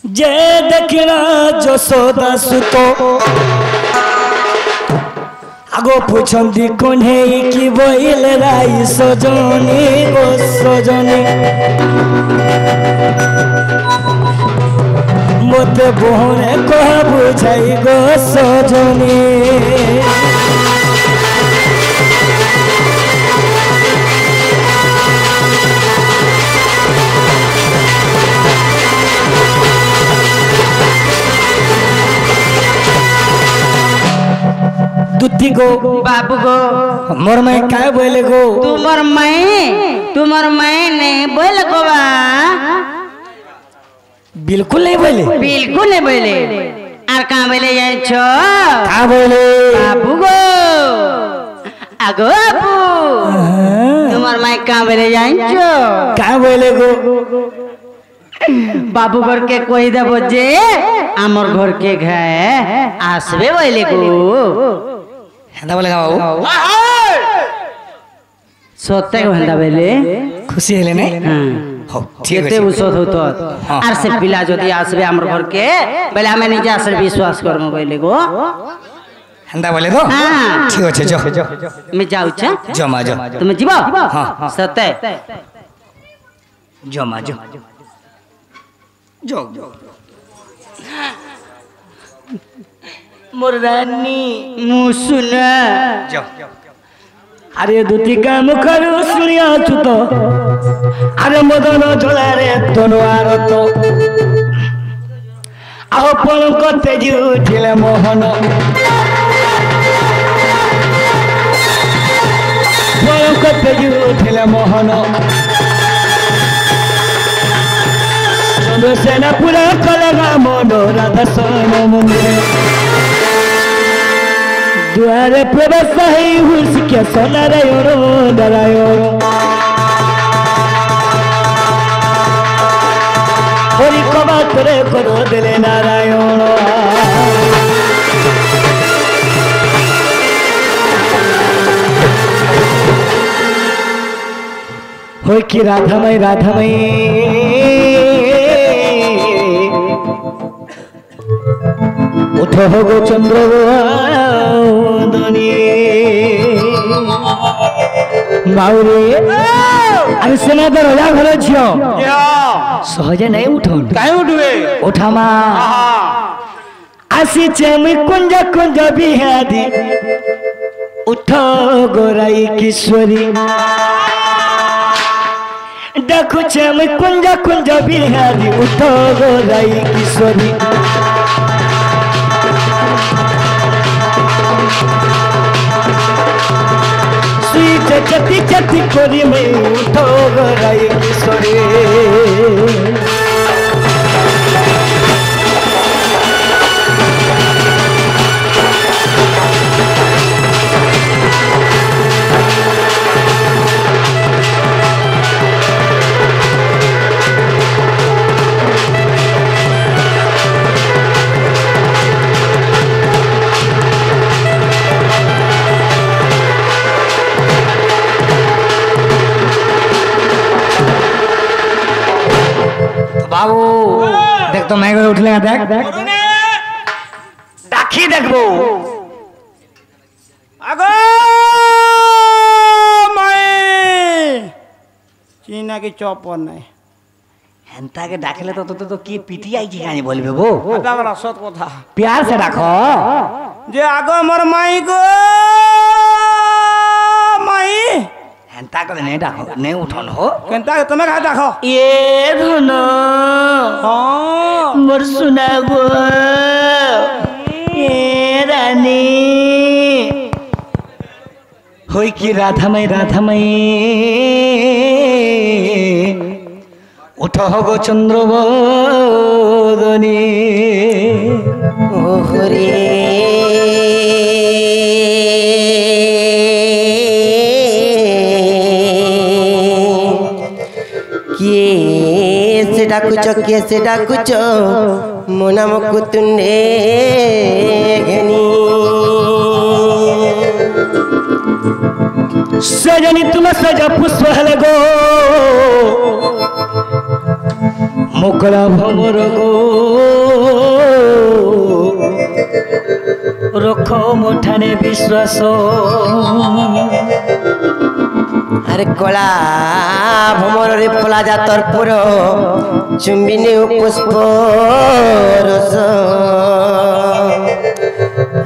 जे देखना যশোদা সুতো আগো পুছন্দি কোনে কি বইলে রাই সজনী গো সজনী মতে বহনে কহ বুঝাই গো সজনী दुती गो बाबू गो मोर मैं काय बोले गो तुम्हार मैं नहीं बोल गो बा बिल्कुल नहीं बोले और कहाँ बोले जाए छो क्या बोले बाबू गो आगो बाबू तुम्हार मैं कहाँ बोले जाए छो क्या बोले गो बाबू घर के कोई दे बोझे आमर घर के घर आसबे बोले गो हेंदा बोले बाबू सोते को हेंदा बोले खुशी हेले ने हो ठीक केते उसत होतो आर से पिला जदी आसबे हमर घर के बेले हमें निजे आसर विश्वास करमो बोले गो हेंदा बोले तो ठीक আছে जो मैं जाऊ छ जमा जो तुम जीवो हां सते जमा जो मोर रानी मुसुना जो अरे दुती काम करू सुनिया तू तो अरे मदन झोला रे तनवार तो आओ पलक तेजी उठिले मोहन पलक तेजी उठिले मोहन चंद्रसेना पूरा कलगा मनोरा दर्शन मंदिर द्वारे प्रवेश ही हुसके सोनारायण नारायण हरि कबा तोरे करो दिले नारायण होय कि राधामय उठो गो चंद्र माउरी अरे सेना राजा घर झियो सहजे नहीं उठन काहे उठबे उठामा आसी चेमी कुंज कुंज बिहादी उठो गोराई किशोरी देखो चेमी कुंज कुंज बिहादी उठो गोराई किशोरी चती चती कोरी में उठो गोराई किशोरी बाबू देख तो मैं उठले देख डाकी देखबो आगो मैं चीना की चौपन नहीं हेंता के डाकले तो की पीटी आई छी कानी बोलबे बो आटा बड़ा सत कथा प्यार से डाको जे आगो मोर माई गो माई हेंता के नहीं डाको नहीं उठन हो केनता के तमे खा डाको ये धन हां मोर सुना गो ए रानी होय कि राधामय उठो गो चंद्रबदनी ओहरे किए से डाकुच मो नाम कुतुंडे घनी सजनी तुम सजा पुष्प हले गो মোকলা ভমর গো রখ মোঠানে বিশ্বাস আরে কলা ভমরে ফলা জাতর পুর চুম্বিনী পুষ্প রস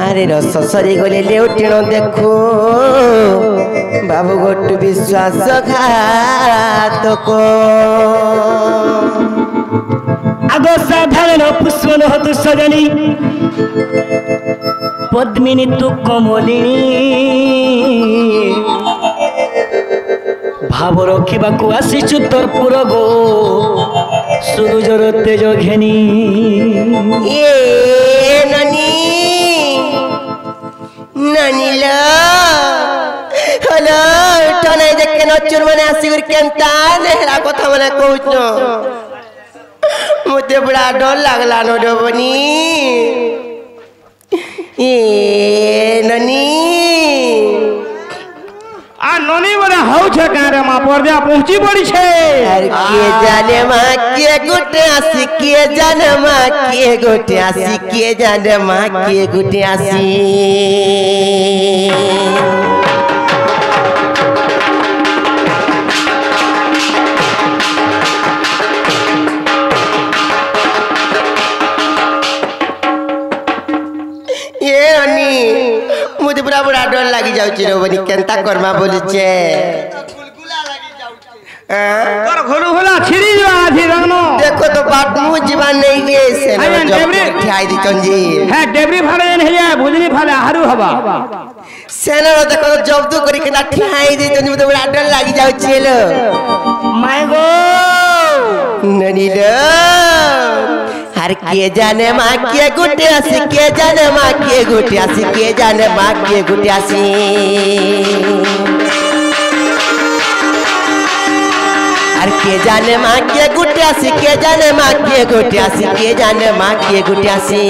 আরে রস সরি গলে লেউটিণ দেখু বাবু গোটু বিশ্বাস ঘাতক আগ সাধারণ পুষ্পন হতু সজনী পদ্মিনী তু কমলিনী ভাব রখিবাকু আসিছু তোর পুর গো সূর্যর তেজ ঘেনি এ নানি নানিল হলো টনাই দেখে নচুর মানে আসিগুর কেনতা নেহরা কথা মানে কହୁছ মতে বড়া ডর লাগলা নডবনি এ নানি आ ननी बड़े हाउ छे कारे मा परदे पहुंची पड़ी छे আর কে জানে মা কে গুটে আসি কে জানে মা কে গুটে আসি কে জানে মা কে গুটে আসি এ অনি মুতে পুরা বড় ডর লাগি যাଉଛି রে বনি কেনতা করমা বলিছে तोर घोलू होला छिड़ी जवा आधी रंगनो देखो तो बाट मु जीवन नहीं गे से आया डेबरी ठाई दी चंजी है डेबरी फाड़े न है बुजरी फाड़े हारू हवा सेना देखो तो जब्दू करी के ना ठाई दी चंजी मुते बड़ा डर लागि जाଉଛି लो माय गो ननी लो हर के जाने माँ के गुटे आसी के जाने माँ के गुटे आसी के जाने माँ के गुटे आसी हर के जाने माँ के गुटे आसी के जाने माँ के गुटे आसी के जाने माँ के गुटे आसी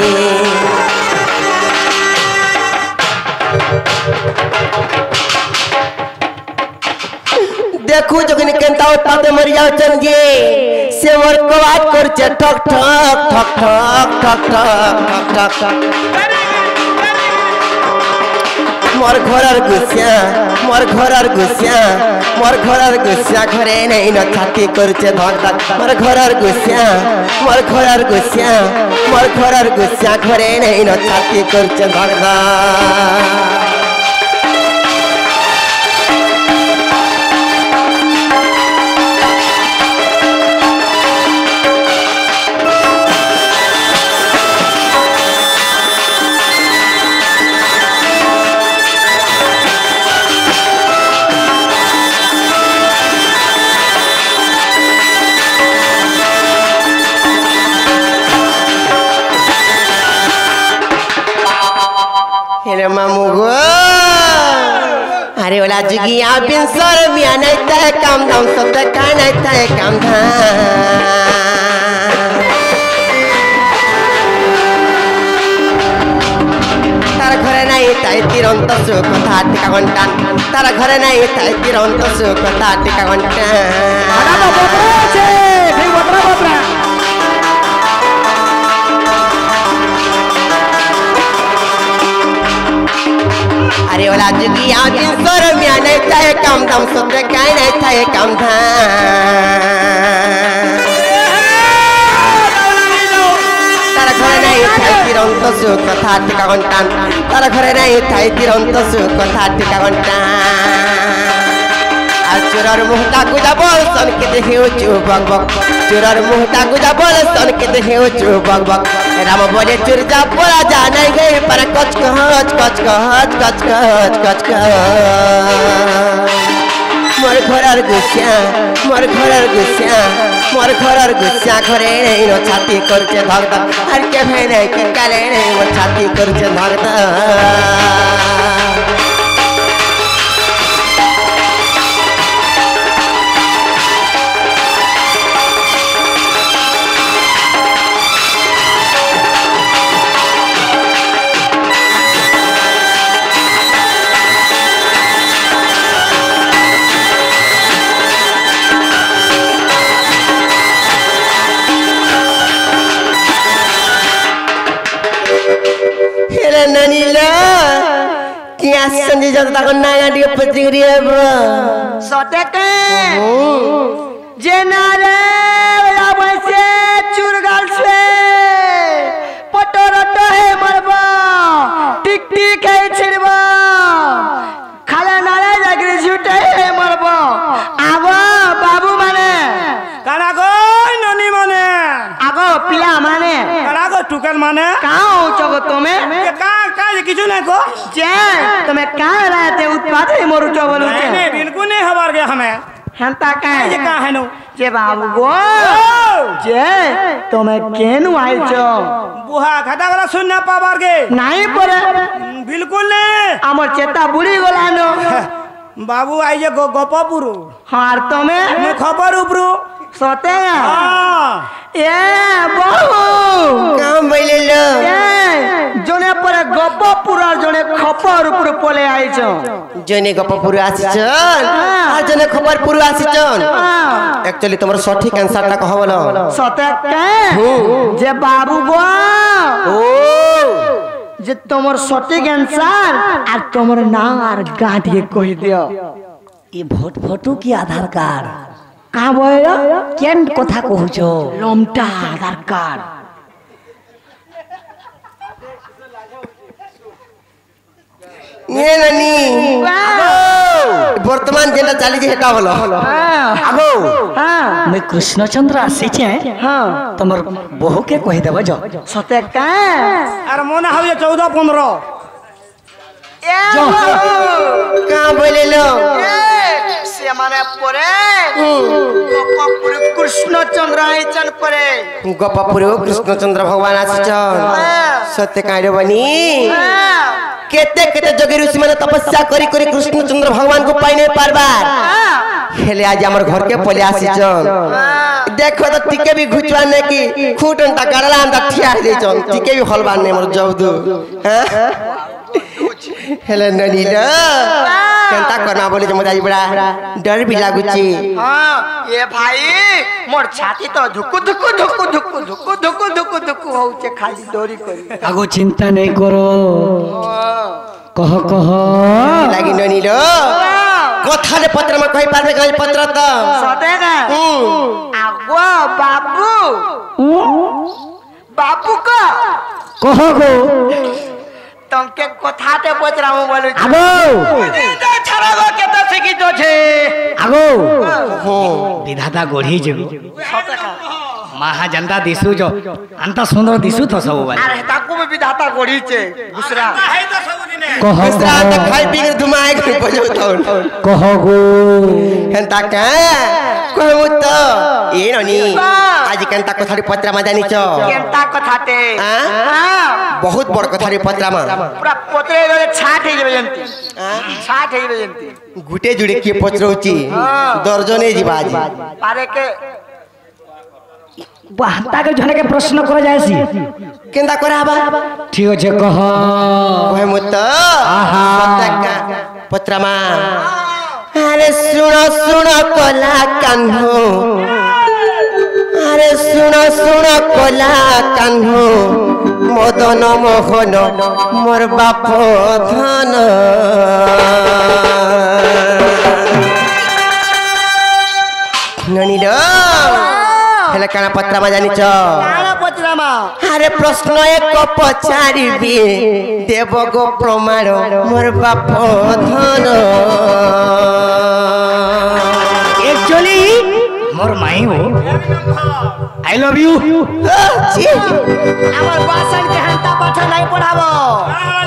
देखू যখন কেনতা উৎপাতে মরি যাচ্ছেন যে সে মোর কবাত করছে ঠক ঠক ঠক ঠক ঠক ঠক ঠক ঠক মোর ঘরের গুছিয়া মোর ঘরের গুছিয়া মোর ঘরের গুছিয়া ঘরে নেই ন ছাতি করছে ধক ধক মোর ঘরের গুছিয়া মোর ঘরের গুছিয়া মোর ঘরের গুছিয়া ঘরে নেই ন ছাতি করছে ধক ধক हेरे मामू गो अरे ओला जुगिया बिन सर मिया नहीं तय काम धाम सब तक का नहीं तय काम धाम तार घरे नहीं तय तिरंत सुख था टिका घंटा तार घरे नहीं तय तिरंत सुख था टिका घंटा आना तो बकरा छे ठीक बकरा बकरा अरे ओला जुगिया बिन सर मिया नहीं तय काम धाम सब तक का नहीं तय काम धाम तारा घरे नहीं थाई तिरंत सुख था टिका घंटा तारा घरे नहीं थाई तिरंत सुख था टिका घंटा चोरर मुहता गुजा बोल सन के देखे चु बक बक चोरर मुहता गुजा बोल सन के देखे चु बक बक राम बोले चुर जा बोला जा नहीं गए पर कच कच कच कच कच कच कच कच मोर घरर गुस्सा मोर घरर गुस्सा मोर घरर गुस्सा घरे नहीं नो छाती करছে धक धक हर के भेने की काले नहीं वो छाती करছে धक धक আসছেন যে যত তখন না গাড়ি পত্রিকা দিয়ে সতে কে যে না রে বসে চুর গালছে পটরট হে মারব টিক টিক হে ছিড়ব খালে নালে জাগরে ঝুটে হে মারব আগো বাবু মানে কানা গো ননি মানে আগো পিলা মানে কানা গো টুকেল মানে কাও চগো তুমি কা কা কিছু নাই গো যে তুমি কা রাতে উৎপাত হে মরুচ বলুছে नहीं बिल्कुल नहीं हमार गया हमें হেনতা কা ये का है नो যে বাবু গো যে তুমি কেন আইছো बुहा खाता वाला सुनना पाबार के নাই পরে बिल्कुल नहीं আমার চেতা বুড়ি গলানো बाबू आई जे गोपापुरु আর তুমি मैं खबर उपरु সতে हां এ বহু কাম বইলে লো এ জনে পরে গপপুরার জনে খপর উপর পলে আইছো জনে গপপুর আসছন আর জনে খবরপুর আসছন एक्चुअली তোমার সঠিক অ্যানসারটা কহ বলো সতে কে যে বাবু গো ও যে তোমার সঠিক অ্যানসার আর তোমার নাম আর গাঁটিয়ে কই দিও ये भोट फोटो की आधार कार्ड কা বইলো केन कथा कहूछो লমটা আধার কার্ড নিয়ে নানি বর্তমান যেটা চালিছে সেটা হলো আগো হ্যাঁ मैं कृष्णचंद्र आसीछे হ্যাঁ तमर बहु के कहि देबो जो সতে কে अरे मोना हो ये 14 15 কাম বইলে লো সে মানে পরে গপপুর কৃষ্ণচন্দ্র আইছন পরে গপপুর কৃষ্ণচন্দ্র ভগবান আসছন সত্য কাইরে বনি কেতে কেতে যোগী ঋষি মানে তপস্যা করি করি কৃষ্ণচন্দ্র ভগবান को पाई नहीं पारबार हेले आज हमर घर के पले आसीछन देखो तो टिके भी घुचवा ने की खूटन ता करला अंदा ठिया देछन टिके भी हलबान ने मोर जबदू हेले ननीला केनता करना बोले जे मजा बड़ा डर भी लागुची हाँ ये भाई मोर छाती तो धुकु धुकु धुकु धुकु धुकु धुकु धुकु धुकु होउचे खाली डोरी करी आगो चिंता नहीं करो कह कह लागी ननीलो कथा रे पत्र में कहि पारबे गल पत्र त सदेगा आगो बाबू बाबू को कह गो तंके कथाते पचरामु बोलु आगो छरागो केते सिकी तो छे आगो विधाता गढ़ी जेबो महा जनता दिसु जो अंता सुंदर दिसु तो सब बात अरे ताकू में विधाता गोड़ी छे दूसरा है तो सब दिन कह दूसरा त खाइ पी के धुमाए के बजो थौन कह गो हेंता का कहू तो ए ननी आज केनता कथा रे पत्र में जानी छ केनता कथाते हां बहुत बड़ कथा रे पत्र में पूरा पोतरे रे छाट हे जेबे जंती छाट हे जेबे जंती गुटे जुड़े के पचरौची दर्जने जीवा आज पारे के बाहता के जने के प्रश्न कर जायसी केनता कराबा ठीक है कह कहू मत आहा का पत्र में अरे सुनो सुनो कोला कान्हो अरे सुनो सुनो कोला कान्हो मदन मोहन मोर बाप धन ननीलो हेले काना पत्र में जानी छ काना पचरामा अरे प्रश्न एक पचारिबी देव गो प्रमाण मोर बाप धन एक्चुअली मोर माई हो आई लव यू हमर भाषण के हंता पाठ नहीं पढ़ाबो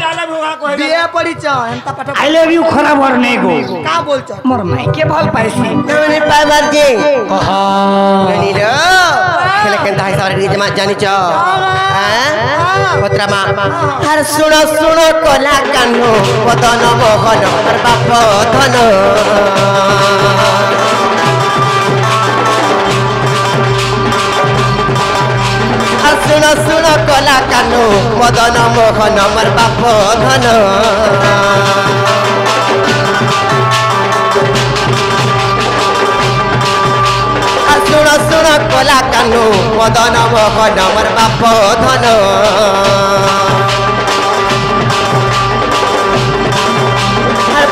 जाने भूखा कोई बिए पढ़ी छ हंता पाठ आई लव यू खराब और नहीं गो का बोल छ मोर माई के भल पाइसी ननी पाइबार जी कह ननी रो खेले केनता है सारे जमा जानी छ हैं पत्रमा हर सुनो सुनो कोला कान्हो बदन मोहन मोर बाप धन सुनो सुनो कोला कान्हो मदन मोहन मोर बाप धन सुनो सुनो कोला कान्हो मदन मोहन मोर बाप धन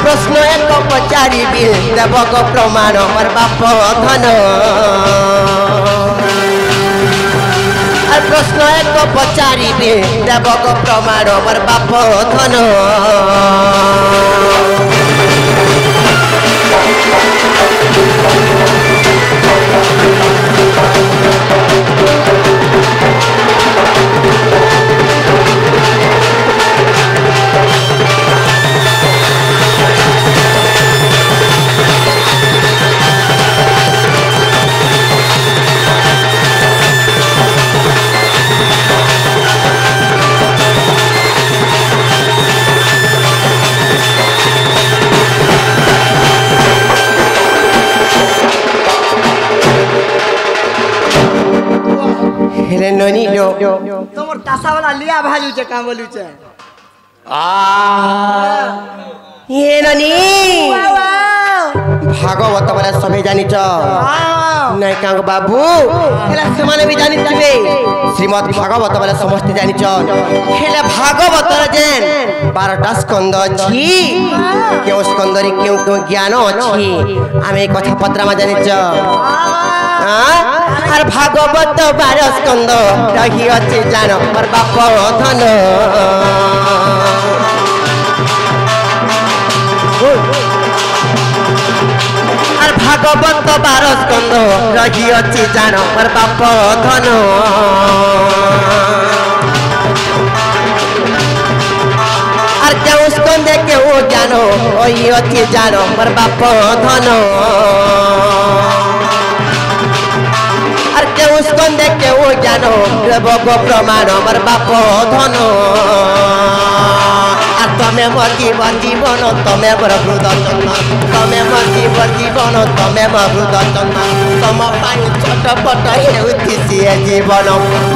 प्रश्न एक पचारिबी देवक प्रमाण मोर बाप धन प्रश्न एक पचारिबी देवक प्रमाण मोर बाप धन हेले ननी लो তোমার তাসাওয়ালা লিয়া ভালুছে কাম বলুছে ये ननी भागवत वाला सबै जानिछ नहीं कांग बाबू हेला समाने भी जानिछ बे श्रीमद् भागवत वाला समस्त जानिछ हेला भागवत रे जेन 12टा स्कंद अछि केउ स्कंद रे केउ केउ ज्ञान अछि आमे कथा पत्रा मा जानिछ आर भागवत 12 स्कंद रही अछि जान पर बाप धन आर भागवत 12 स्कंद रही अछि जान पर बाप धन आर केउ स्कंद केउ ज्ञान ओई अछि जान पर बाप धन आर केउ स्कंद केउ ज्ञान देवक प्रमाण मोर बाप धन तमे मोर जीवन तमे मोर हृद चंदन तमे मोर जीवन तमे मोर हृद चंदन तम पाई छटपट हेउथि सिए जीवन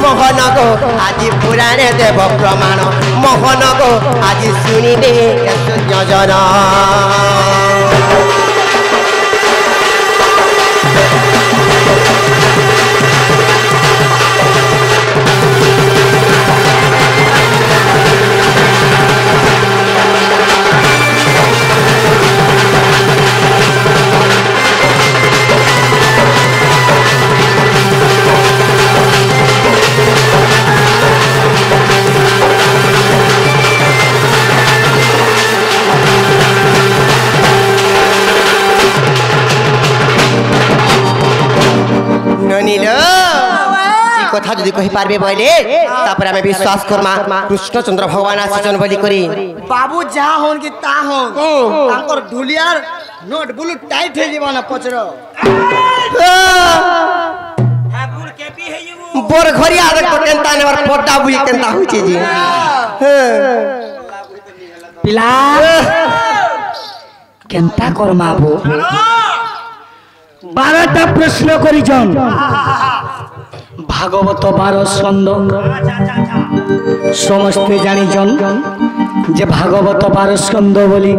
मोहन गो आज पुराणे देव प्रमाण मोहन गो आज सुनिले जन कथा जदि कहि पारबे बोले तापर हमें विश्वास करमा कृष्णचंद्र भगवान आसीचन बोली करी बाबू जा होन कि ता होन तांकर ढुलियार नोट बुलु टाइट हे जीवन पचरो ठाकुर के भी हे जीवो बोर घरिया आदक तो केनता ने बार पोटा बुई केनता होई छी जी पिला केनता करमाबो 12टा प्रश्न करिजन भागवत 12 स्कंद समस्त जानिजन जे भागवत 12 स्कंद बोली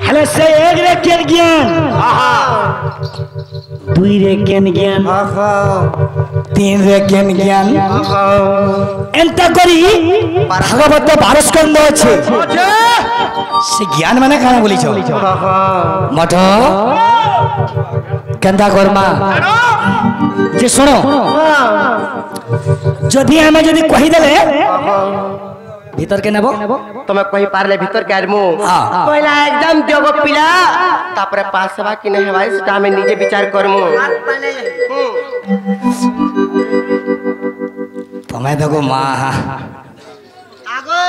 हेले से एक रे केन ज्ञान 2 रे केन ज्ञान 3 रे केन ज्ञान एंता करी भागवत 12 स्कंद अछि से ज्ञान माने काना बोली छ मठ केंदा करमा जे सुनो जदि हमें जदि कहि देले भीतर के नेबो तमे कहि पारले भीतर के आरमु पहिला एकदम देबो पिला तापर पासवा कि नहीं भाई सेटा हमें निजे विचार करमु तमे देखो मां आगो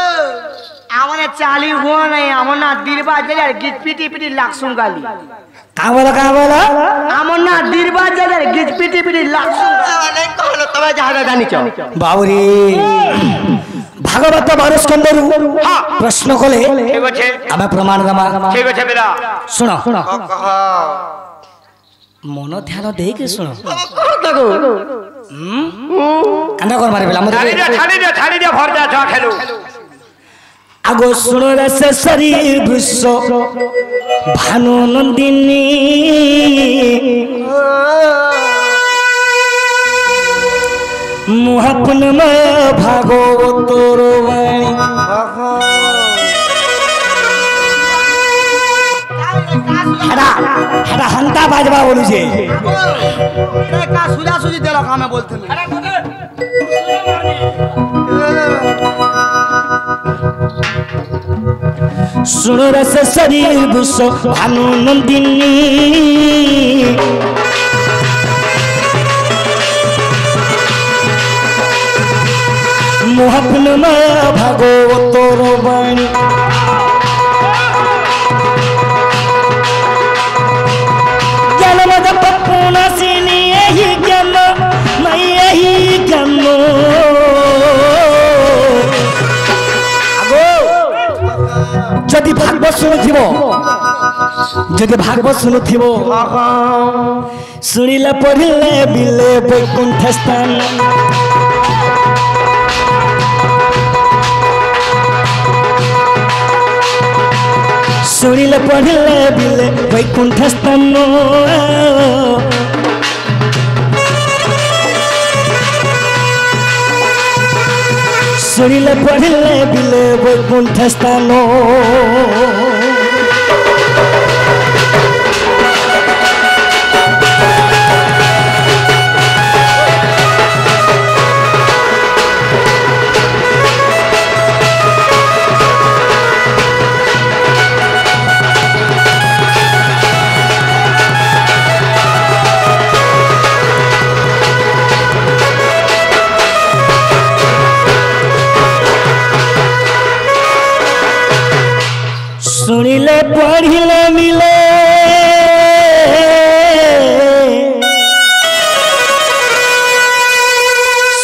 आमने चाली हो नहीं आमना दिलबा जले गीत पीटी पीटी लाखसुं गाली का बोला आमना दिलबा जले गीत पीटी पीटी लाखसुं नहीं कहलो तमे जादा जानि छ बाबूरी भागवत 12 स्कंद प्रश्न कले ठीक अछि हमें प्रमाण दमा ठीक अछि बेला सुनो कह मन ध्यान दे के सुनो देखो कांदा कर मारे बेला छाड़ी दे भर जा छ खेलू आगो सुनो से शरीर विश्व भानु नंदिनी मुहपन में भागवत वाणी হেডা হেডা হান্তা বাজবা বলুছে का सुजा सुजी दे रखा मैं बोलते हैं सुनो रस शरीर बुसो भानु नंदिनी मोहब्बन भागवतोर बाणी ज्ञान मद पपूर्ण सिनी यही ज्ञान मैं यही ज्ञान যদি ভাগবত শুনুথিব যদি ভাগবত শুনুথিব শুনিলে পড়িলে বিলে বৈকুণ্ঠ স্থান শুনিলে পড়িলে বিলে বৈকুণ্ঠ স্থান শুনিলে পড়িলে বিলে বৈকুণ্ঠ স্থান শুনিলে পড়িলে মিলে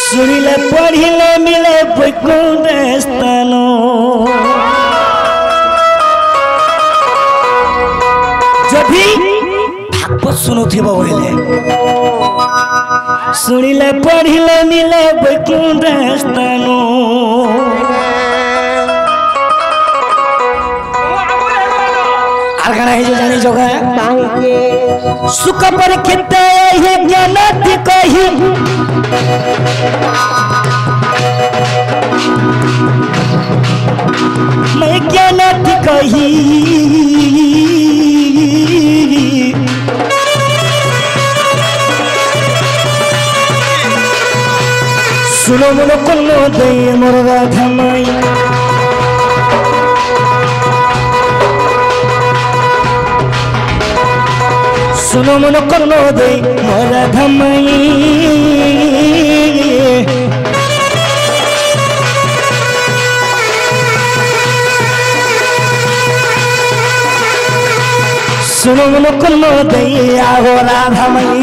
শুনিলে পড়িলে মিলে বৈকুণ্ঠ স্থান যদি ভাগবত শুনুথিব বলে শুনিলে পড়িলে মিলে বৈকুণ্ঠ স্থান আর গানা হয়েছে জানি জগা সুখ পরীক্ষিত হি জ্ঞান কহি मैं জ্ঞান কহি শুনো মন কোন দই মোর রাধা মাই सुनो मन करो दे मोरा धमई सुनो मन करो दे आओ राधमई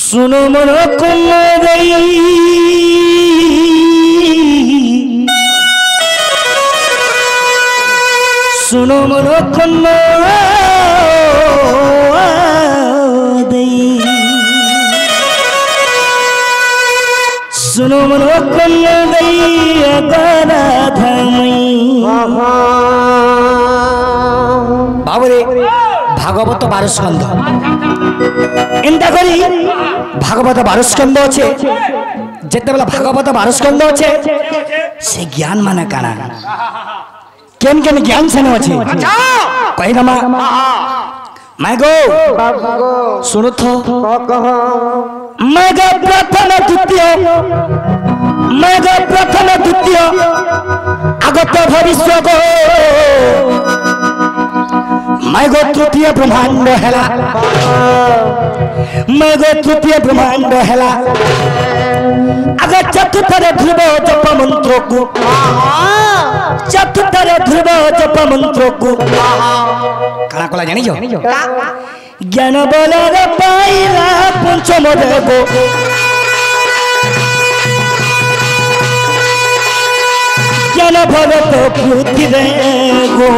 सुनो मन कुम गई सुनो मन कुम गई सुनो मन कुम गई राधामयी बाबरे भागवत 12 स्कंध एंता करी भागवत 12 स्कंध अच्छे जिते बेला भागवत 12 स्कंध अच्छे से ज्ञान माने काना केन केन ज्ञान सेन अच्छे कहि नमा मैं गो सुनो तो मैं गो प्रथम द्वितीय मैं गो प्रथम द्वितीय आगत भविष्य गो मैं गो तृतीय ब्रह्मांड हेला मैं गो तृतीय ब्रह्मांड हेला अगर चतुर्थ ध्रुव जप मंत्र को चतुर्थ ध्रुव जप मंत्र को काना कोला जानी जो ज्ञान बोले रे पाइला पंचम देव ज्ञान भगत बुद्धि रे गो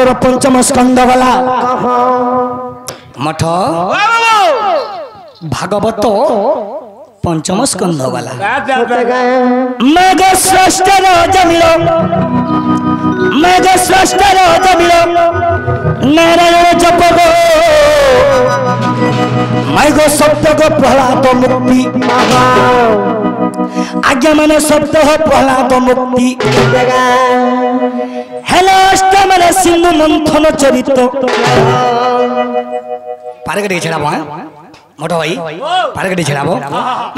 ତୋର ପଞ୍ଚମ ସ୍କନ୍ଧ ଗଲା ମଠ ଭାଗବତ ପଞ୍ଚମ ସ୍କନ୍ଧ ଗଲା ମେଘ ସ୍ରଷ୍ଟର ଜମିଳ ମେଘ ସ୍ରଷ୍ଟର ଜମିଳ ନାରାୟଣ ଜପ ଗো ମେଘ ସପ୍ତକ ପ୍ରହ୍ଲାଦ ମୁକ୍ତି आज्ञा माने शब्द हो प्रहलाद मुक्ति हेलो अष्टम रे सिंधु मंथन चरित्र पारगडी छडाबो मोटो भाई पारगडी छडाबो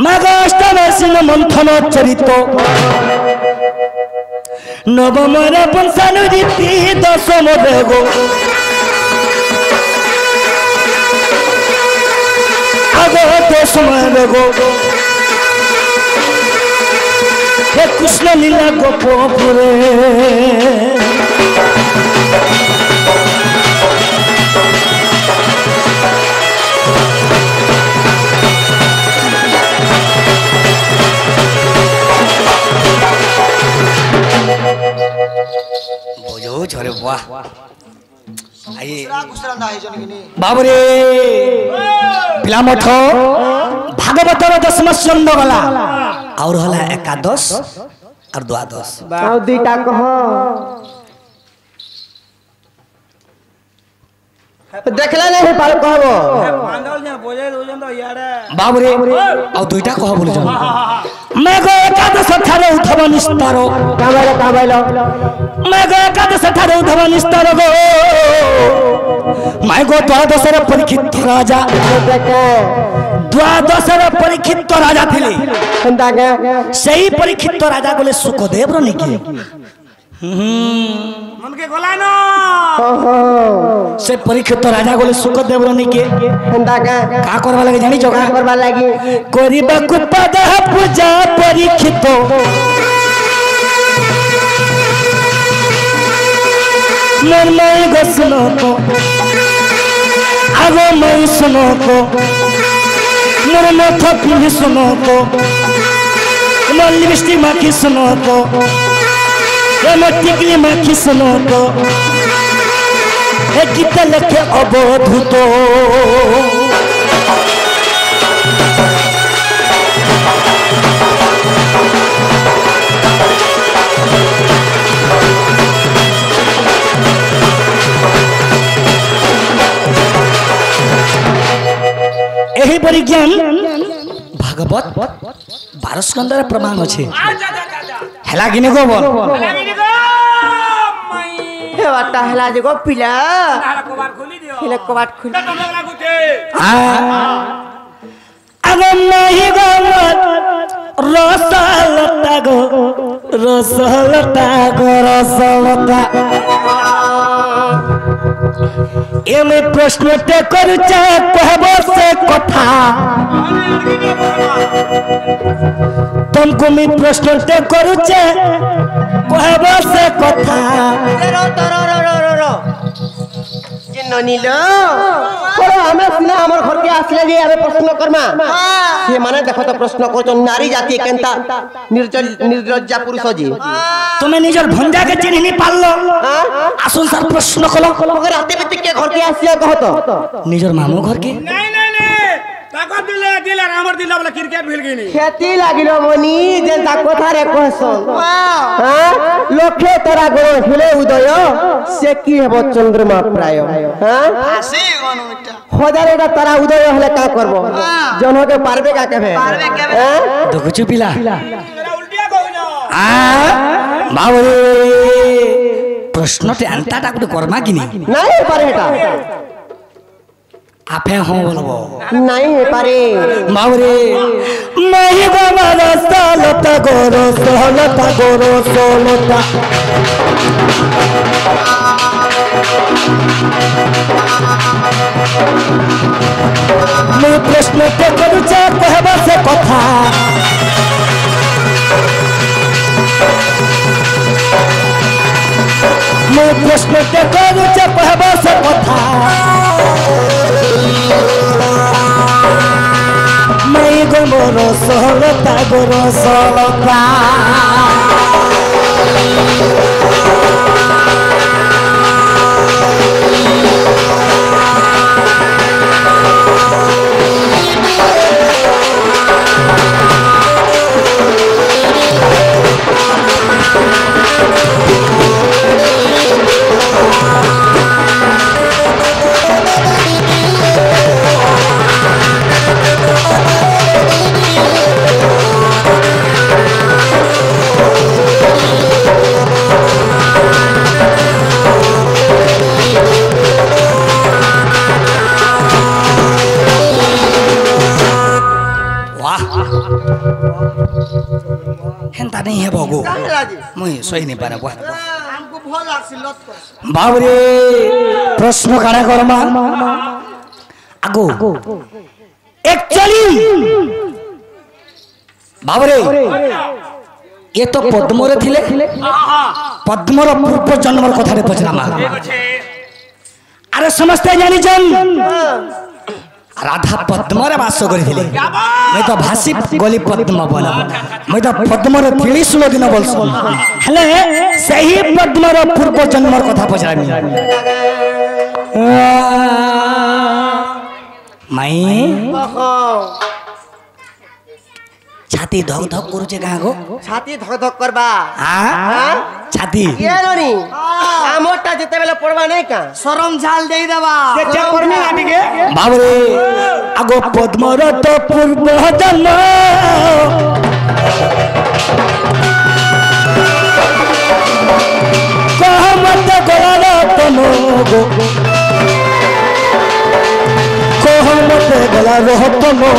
माघ अष्टम रे सिंधु मंथन चरित्र नवम रे पंचानुरीति दशम बेगो आगो दशम बेगो हे कृष्ण लीला गोपपुरे बोझो छोरे वाह आइए बाबरे पिला मठ भागवतर दशम स्कंध गला और हला एकादश और द्वादश आउ दुईटा कह देखला नहीं पाल कहबो बाबरे और दुईटा कह बोल जन मैं गो एकादश ठारे उठब निस्तार काबाइलो मैं गो एकादश ठारे उठब निस्तार गो मैं गो द्वादश रे परीक्षित राजा द्वादश रे परीक्षित राजा थिले सही परीक्षित राजा बोले सुखदेव रो निके मन के गोलानो से परीक्षित राजा बोले सुखदेव रो निके का करबा लागे जानि जो का करबा लागी करिबा को पद पूजा परीक्षित निर्मय गसनो को आगो मैं सुनो को निर्मय थपी सुनो को मल्ली बिस्टी माखी सुनो को टिकली माखी सुनो को गीत लखे अबोधुत यही परिज्ञान भागवत 12 स्कंदर प्रमाण अच्छे हेला किने को बोल हे वाटा हला जे गो पिला हिला कबाट खुली अगम नहीं गो रसलता गो रसलता गो रसलता एमे प्रश्न ते करूचा कहबो से कथा तुमको मैं प्रश्न ते करूचे कहबो से कथा रो जे ननिलो कोरो हमें सिना हमर घर के आसले जे हमें प्रश्न करमा से माने देखो तो प्रश्न को नारी जाति केनता निर्लज्जा पुरुष जी तुम्हें निजर भंजा के चिन्ह नहीं पालो आसुन सर प्रश्न कलो मगर राते बित के घर के आसिया कहतो निजर मामू घर के नहीं नहीं नहीं ताको दिले दिले हमर दिल वाला क्रिकेट भेल गइनी खेती लागिलो मनी जेंता कथा रे कहसन हां लखे तोरा गो हिले उदय से की हेबो चंद्रमा प्राय हां आसी गनुटा हजारेटा तोरा उदय हले का करबो जनो के पारबे का केबे हां देखछु पिला उल्टिया कहलो आ बाबरे प्रश्न ते अंता ता गुटे कर्मा किनी नहीं पारे हेटा आपे हो बोलबो नहीं है पारे बाबरे नहीं बाबा रसलता गोरो सोलता गोरो सोलता मैं प्रश्न ते करूचा कहबा से कथा मैं प्रश्न ते करूचा कहबा से कथा मैं गोरो सोलता गोरो सोलता नहीं है बगो काहेला जी मुई सही नहीं पारे बुआ हमको भल लागसी लत कर बाबरे प्रश्न काना करमा आगो एक्चुअली बाबरे ये तो पद्मरे थिले पद्मर पूर्व जन्मर कथा रे पचरामा अरे समझते जानी जन राधा पद्मरे वास करिथिले मैं तो भासी गली पद्म बोला मैं तो पद्मरे थिली सुलो दिन बोलसु हेले सही पद्मर पूर्व जन्मर कथा पचरामी माई छाती धक धक करूचे कहाँ गो छाती धक धक करबा हाँ छाती ये ननी आमोटा जेते बेले पड़बा नहीं का शरम झाल देई देबा से चेक करनी ना टिके बाबरे आगो पद्मर तो पूर्व जन्म कहमत गला तनो गो कहमत गला रहतनो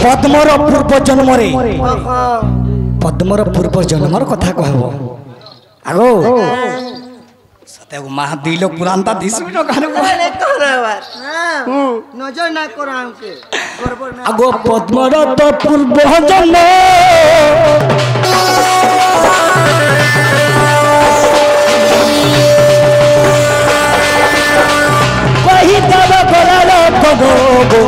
पद्मर पूर्व जन्मरे पद्मर पूर्व जन्मर कथा कहब आगो सते महा दुई लोग पुरानता दिसबि न कहने पहले कहना बात नजर ना करो हमके गड़बड़ ना आगो पद्मर तो पूर्व जन्म कही तब गलाल गो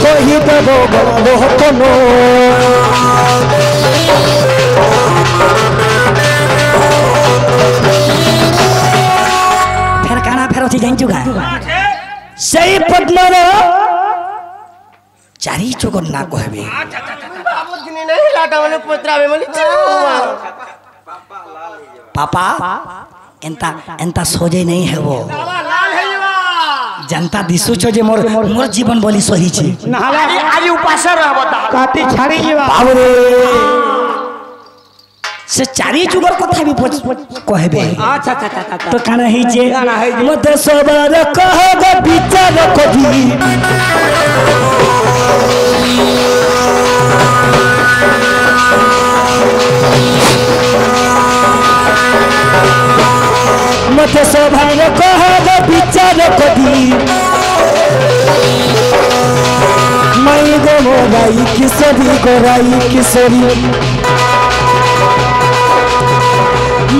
कही देव गलो फेर काना फेर अच्छी जाइन चुका सही पद्मर चारी चोकर ना कहबे बाबू दिने नहीं लाटा वाले पोतरावे मली पापा एंता एंता सोजे नहीं है वो लाल है ये जनता दिसु छ जे मोर मोर जीवन बोली सही छी नहाला आज उपास रहब त काटी छाड़ी जीवा बाबरे से चारी जुगर कथा भी कहबे अच्छा अच्छा अच्छा तो काना ही जे मते सबर कहब विचार कभी मते सबर कहब विचार कभी मई गो मोराई किशोरी गोराई किशोरी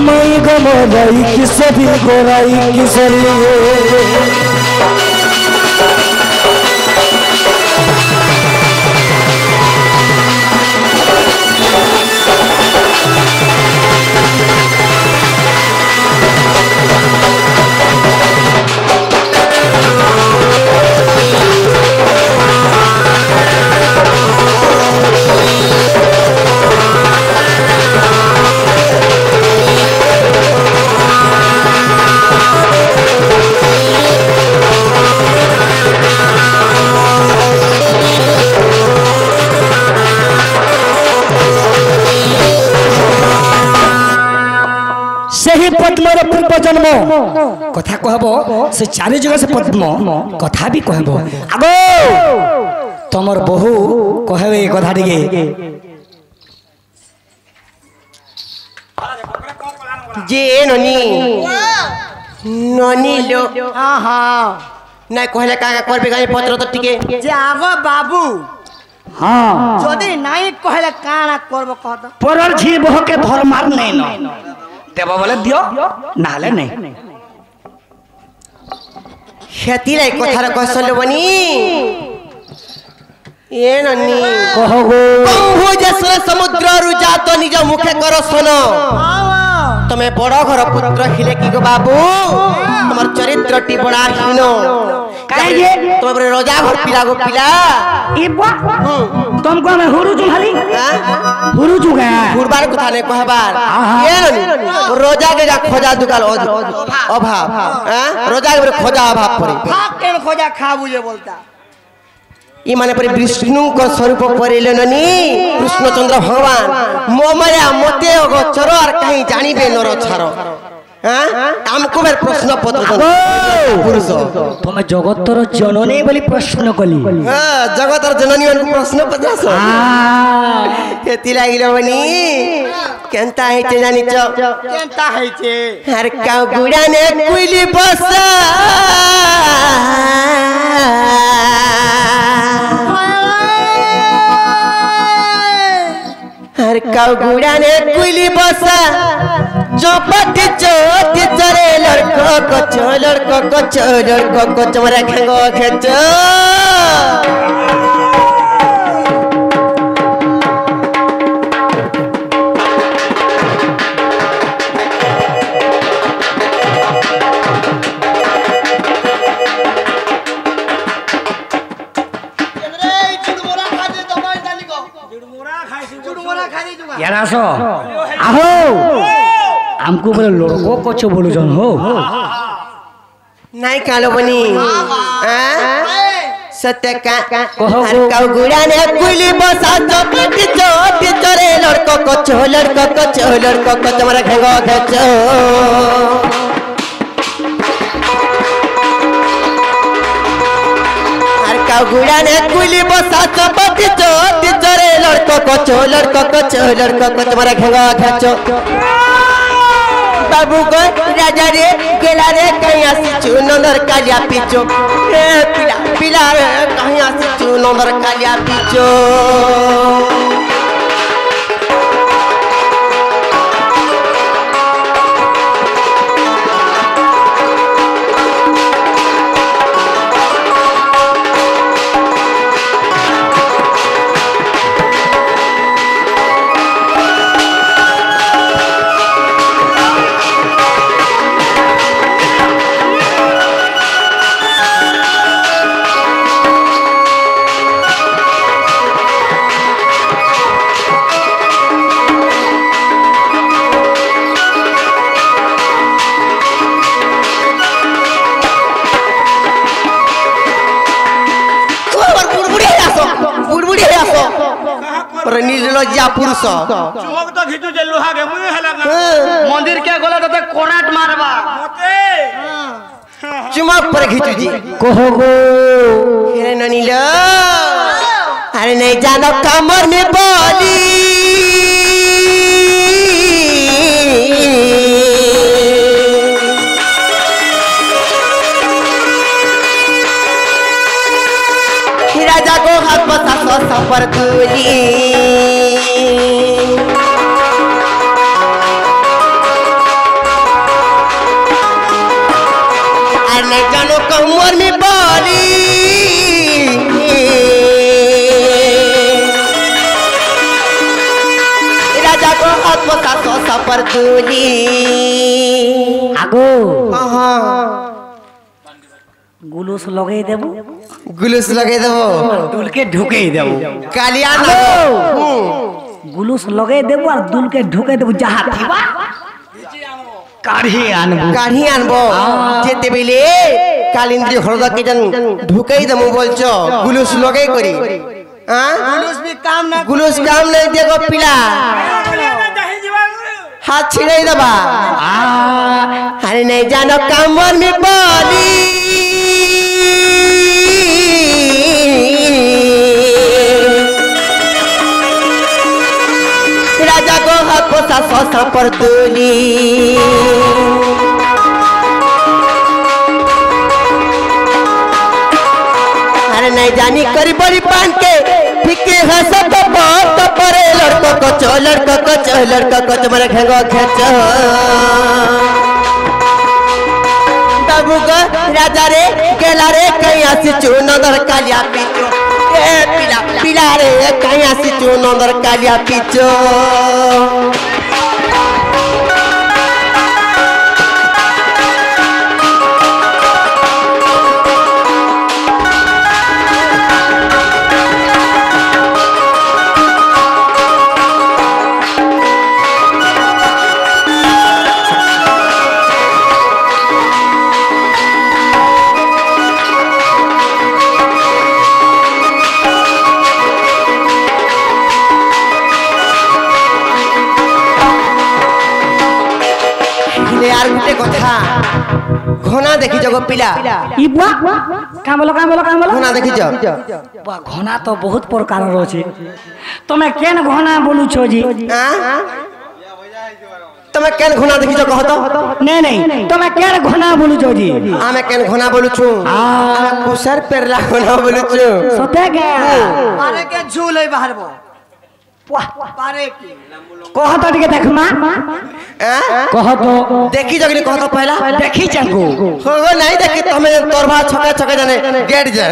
मई गो मोराई किशोरी गोराई किशोरी सही पद्मर पूर्व जन्म कथा कहब से चारि जगह से पद्म कथा भी कहब आगो तमर बहु कहबे कथा टिके जे ननी ननी लो हां हां নাই কইলে কাকা করবে গাই পত্র তো টিকে যাগো বাবু हां যদি নাই কইলে কানা করব কত परर झी बहके धर्मार नहीं न देव बोले दियो नाले नहीं খেতিলাই কথার কসল বনি এ ননি कहो गो কম্ভু জেসরে সমুদ্র রুজা তো নিজ মুখে কর শোনো তুমি বড় ঘর পুত্র খিলে কি গো বাবু তোমার চরিত্রটি বড় হীন काहे जे তোমার রোজা ঘর পিলা গো পিলা ई बा तुमको मैं हुरु जुहारी हुरु जुगा ঘুরবার কথা নে কহবার এ ননি রোজা কে যা খোজা দুকাল অভাব হ্যাঁ রোজা কে খোজা অভাব পড়ে भाग के खोजा खा बुझे बोलता ই মানে পরে বিষ্ণু ক স্বরূপ পরিলে ননি কৃষ্ণচন্দ্র ভগবান মো মায়া মতে অগোচর আর কাহি জানিবে নর ছার ଆମକୁ ପ୍ରଶ୍ନ ପତ୍ର ପୁରୁଷ ତମେ ଜଗତର ଜନନୀ ବୋଲି ପ୍ରଶ୍ନ କଲି ଜଗତର ଜନନୀ ମାନଙ୍କୁ ପ୍ରଶ୍ନ ପଚାଶ ଏତି ଲାଗିଲ ବନି କେନ୍ତା ହେଇଛେ ଜାଣିଛ କେନ୍ତା ହେଇছে ଆରେ କାଉ ଗୁଡାନେ କୁଇଲି ବସା हर काउ गुड़ाने कुली बसा चौपट चोट चरे लड़को को चमरा खेगो खेचो यार आसो आहो हमको बोले लड़को कछ बोलुजन हो नहीं कालो बनी सत्य का हर काउ गुड़ाने कुली बसा चौपट चोट चरे लड़को को चमरा खेगो खेचो गुड़ाने कुली बसा चपट चोट चरे लड़को को तुम्हारा खेगा खेचो बाबू को राजा रे गेला रे कहीं आसीचु नंदर कालिया पीचो पिला रे कहीं आसीचु नंदर कालिया पीचो निर्लज्जा पुरुष चुमक तो घिचु जे लोहा के मुंह हला मंदिर के गला तो कोनाट मारबा मते चुमक पर घिचु जी कहो गो अरे ननील अरे नहीं जानो कमर में बोली राजा को हाथ बसा सफर दूली अरे जानो कमर में बोली राजा को हाथ बसा सफर दूली आगो हाँ गुलूस लगे देबो गुलूस लगे देबो दुल के ढुके देबो कालिया गुलूस लगे देबो और दुल के ढुके देबो जहां थीबा काढ़ी आनबो जेते बेले कालिंद्री हरदा के जन ढुकेई देमु बोलछो गुलूस लगे करी हां गुलूस काम नहीं देगो पिला हाथ छिड़ाई दबा अरे नहीं जानो कामर में बोली राजा को हाथ पोसा सोसा पर दूली अरे नहीं जानी करी बड़ी पान के फिके हंस तो बहुत परे लड़को को तुम्हारा खेगो खेचो बाबू को राजा रे गेला रे कहीं आसीचु नंदर कालिया पीचो पिला रे कहीं आसीचु नंदर कालिया पीचो गोटे कथा घना देखी जगो पिला इ बुआ का बोलो घना देखी ज बुआ घना तो बहुत प्रकार रो छे तमे केन घना बोलू छो जी तमे केन घना देखी ज कहतो नहीं तमे केन घना बोलू छो जी आमे केन घना बोलू छु कुसर पेरला घना बोलू छु सते के मारे के झूले बाहरबो पारे की कह तो टिके देखमा कह तो देखी जगनी कहतो पहला देखी चंगू हो नहीं देखी तमे तोरभा छके छके जाने गेट जा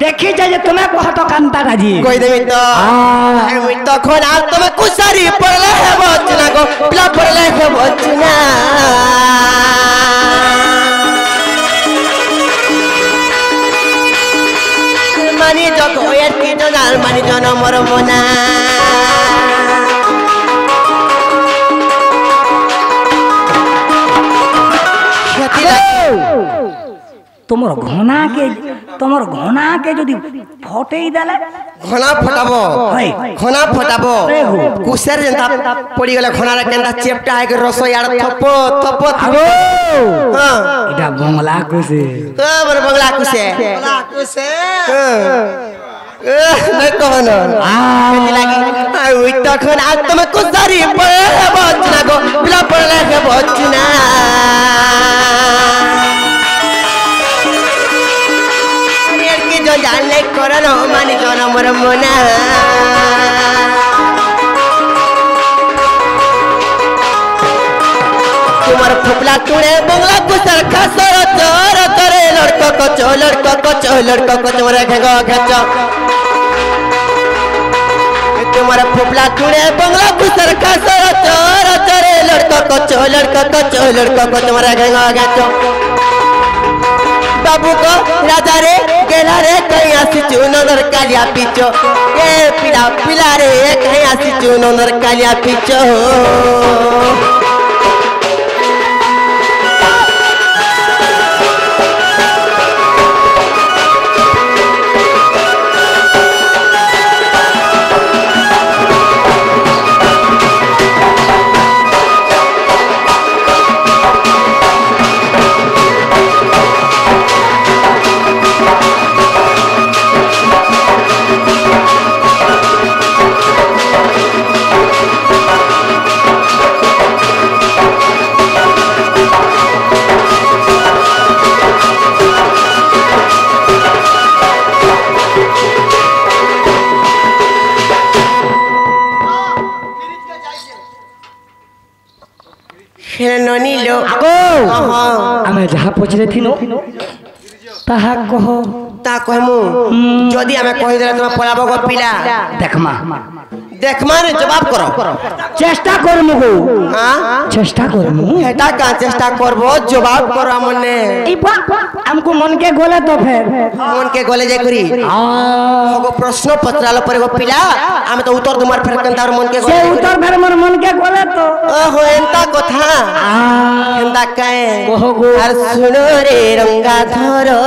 देखी जाए तुम्हें कह तो कांता राजी कोई देवी तो আমি তখন আর তুমি কুসারি পড়লে হে বচনা গো পিলা পড়লে হে বচনা মানি যত এর কি জানার মানি জন মর মনা তোমার ঘনা के যদি ফটেই দেলে ঘনা ফটাবো ঘনা ফটাবো কুসার যেটা পড়ি গেলে ঘনারে কেনটা চেপটা আগে রসই আর থপ থপ থপ হ্যাঁ এটা বাংলা কইছে বড় বাংলা কুসে बोला कैसे নাই কোন লাগি ওই তখন আর তুমি কুসারি পড়ে বচনা গো পিলা পড়লে হে বচনা जो जाने करन मानी जन मोर मना तुम्हार फुपला तुड़े बंगला कुसर खसर चोर करे लड़को को तुम्हारे घेगो घेचो तुम्हार फुपला तुड़े बंगला कुसर खसर चोर करे लड़को को तुम्हारे घेगो घेचो बाबू को राजा रे गेला रे कहीं आसी नंदर कालिया पीछो ए पिला रे कहीं आसी नंदर कालिया पीछो नीलो आमे जहाँ पहुँचले थी ताहा कह ता कहमु जदी हमें कहि देले तुम पलाबो गो पिला देखमा रे जवाब करो चेष्टा करमु गो हां चेष्टा करमु हेटा का चेष्टा करबो जवाब करो मने ई बा हमको मन के गोले तो फिर मन के गोले जे करी गो प्रश्न पत्रालो पर गो पिला हम तो उत्तर दुमार फेर कंदार मन के से उत्तर फेर मोर मन के गोले तो ओहो एंता कथा एंता काए कहो गो आर सुनो रे रंगा धरो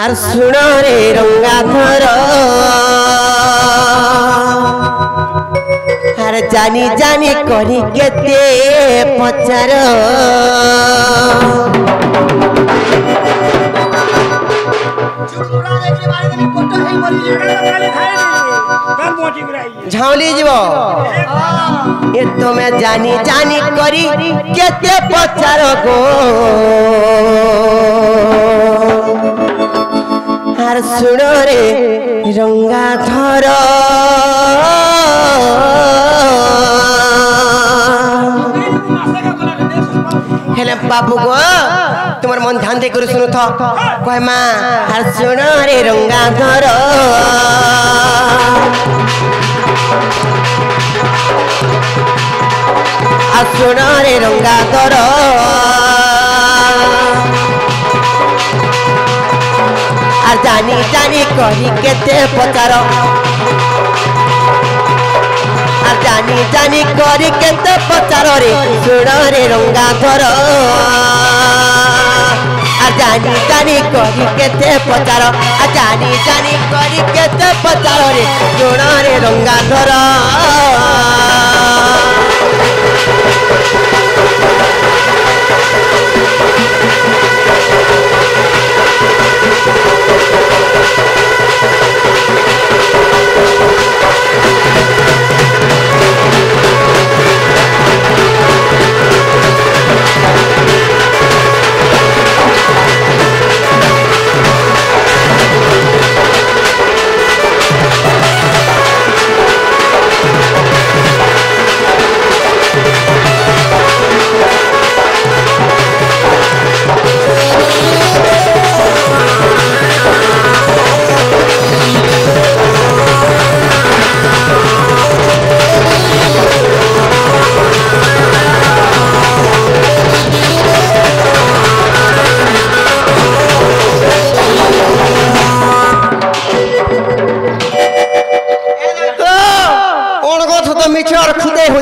आर सुनो रे रंगा धरो आर जानी जानी करी केते पचारो झाउली जीवो ये तो मैं जानी जानी करी केते पचारो गो आर सुनो रे रंगा धरो हेले बाबू गो तुम्हार मन ध्यान दे कर सुनो तो कह मां आर सुनो रे रंगा धरो आर सुनो रे रंगा धरो आर जानी जानी कही केते पचारो आर जानी जानी करी केते पचारो रे सुनो रे रंगा धरो आर जानी जानी करी केते पचारो आर जानी जानी करी केते पचारो रे सुनो रे रंगा धरो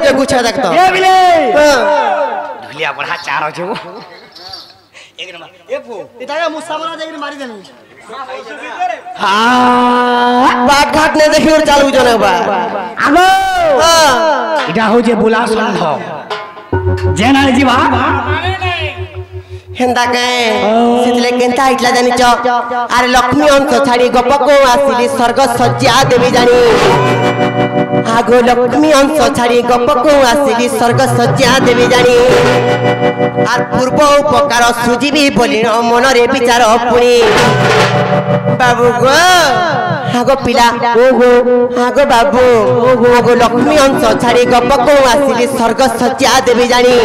गुटे गुच्छा देखता ए बिले हाँ। ढुलिया बड़ा चार हो जो एक नंबर ए पो इताके मुसा बना देके मारी देनी हां बाघ घाट ने देखी और चालू जने बा आगो हाँ इटा हो जे बुला संघ जेना जीवा हेंदा कहे सितले केंता इतला जानी च अरे लक्ष्मी अंश छाड़ी गप को आसिली स्वर्ग सज्जा देवी जानी आगो लक्ष्मी अंश छाड़ी गप को आसिली स्वर्ग सज्जा देवी जानी आर पूर्व उपकार सुजीबी बोली मन रे विचार पुणी बाबू गो आगो पिला आगो बाबू आगो लक्ष्मी अंश छाड़ी गप को आसिली स्वर्ग सज्जा देवी जानी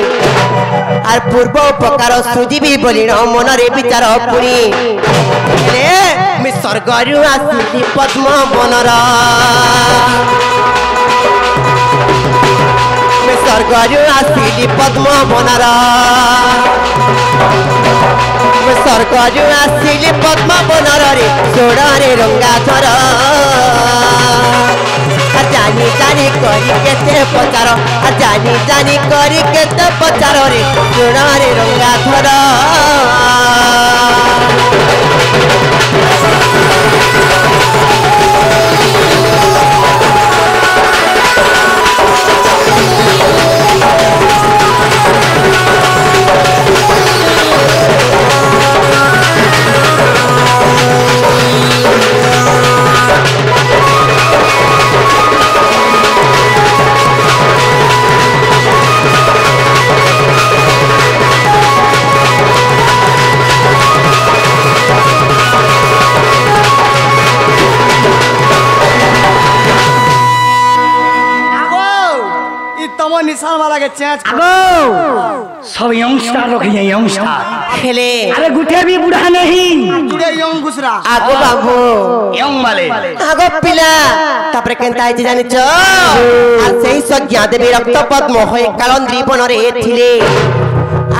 आर पूर्व उपकार सुजीबी बोली मन रे विचार पुणी मी स्वर्गरु आसिली पद्म बनर मी स्वर्गरु आसिली पद्म बनर मी स्वर्गरु आसिली पद्म बनर रे सोड़ा रे रंगा धर जानी जानी करी केते पचार जानी जानी करी केते पचार रे सोड़ा रे रंगा धर निशान वाला के चैच आगो सब यंगस्टर लोग हैं यंगस्टर खेले अरे गुटे भी बूढ़ा नहीं जुड़े यंग घुसरा आगो बाबू यंग वाले आगो पिला तापरे केंता आइछि जानि छ आ सेई सज्ञा देवी रक्त पद्म होई कालंद्री बनरे एथिले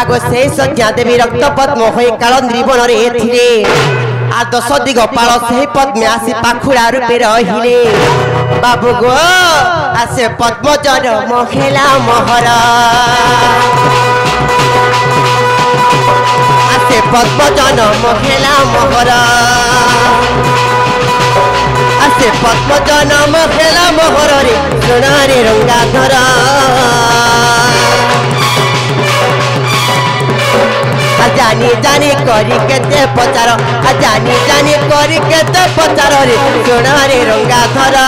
आगो सेई सज्ञा देवी रक्त पद्म होई कालंद्री बनरे एथिले आ दश दिग पाल सेई पद्मे आसी पाखुड़ा रूपे रहिले बाबू गो आसे पद्मजन मखेला महरा आसे पद्मजन मखेला महरा आसे पद्मजन मखेला महरा रे सोना रे रंगा धरा जानी जानी करी केते पचार जानी जानी करी केते पचार रे सोना रे रंगा धरा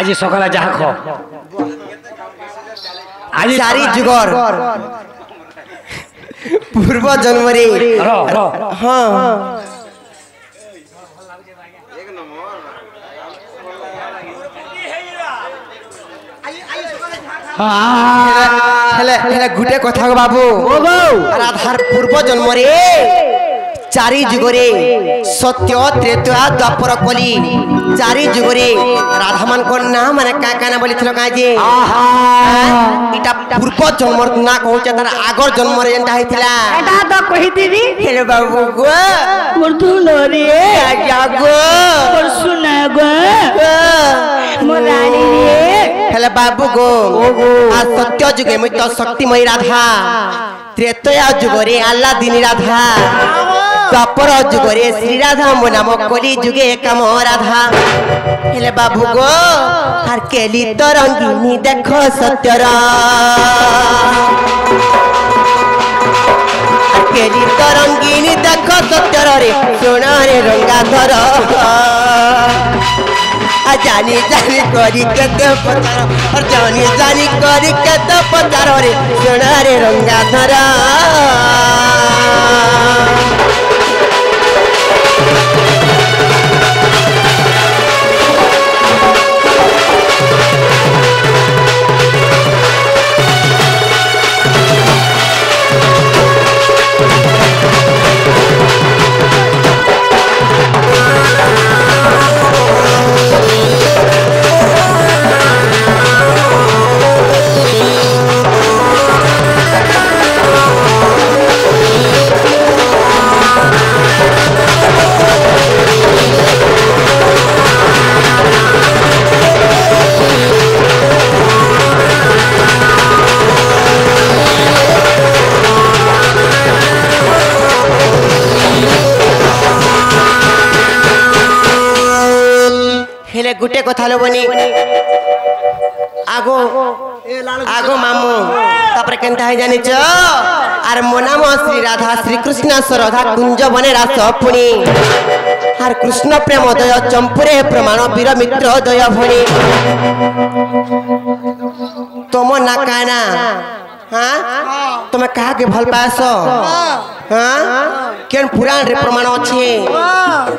आज सकाल जहा ख आज चारी जुगर पूर्व जन्म रे हाँ हेले हेले गुटे कथा को बाबू राधार पूर्व जन्म रे चारि जुगरे सत्य त्रेता द्वापर कली चारि जुगरे राधा मान को नाम माने का काना बोली थलो काजे इटा पूर्व जन्म ना कहउचे तार आगर जन्म रे एंता हितला एटा तो कहि दीदी हेलो बाबू गो मुर्दू लोरी आजा गो और सुना गो मोरानी रे हेलो बाबू गो आ सत्य जुगे मित शक्तिमयी राधा त्रेता जुगरे आल्ला दिनी राधा द्वापर जुगरे श्री राधा मो नाम कली जुगे काम राधा हेले बाबू गो आर केली तो रंगीनी देखो सत्यरा केली तो रंगीनी देख सत्यर रे सुन रे रंगाधर जानी जानी करी केते पचार और जानी जानी करी केते पचार रे सुन रे रंगाधर गुटे कथा लोबनी आगो आगो मामू तापर केनता है जानि छ आर मो नाम श्री राधा श्री कृष्ण सरधा कुंज बने रास पुणी आर कृष्ण प्रेम दय चंपुरे प्रमाण वीर मित्र दय भणी तुम ना काना हाँ तुम कहा के भल पास हाँ केन पुराण रे प्रमाण अछि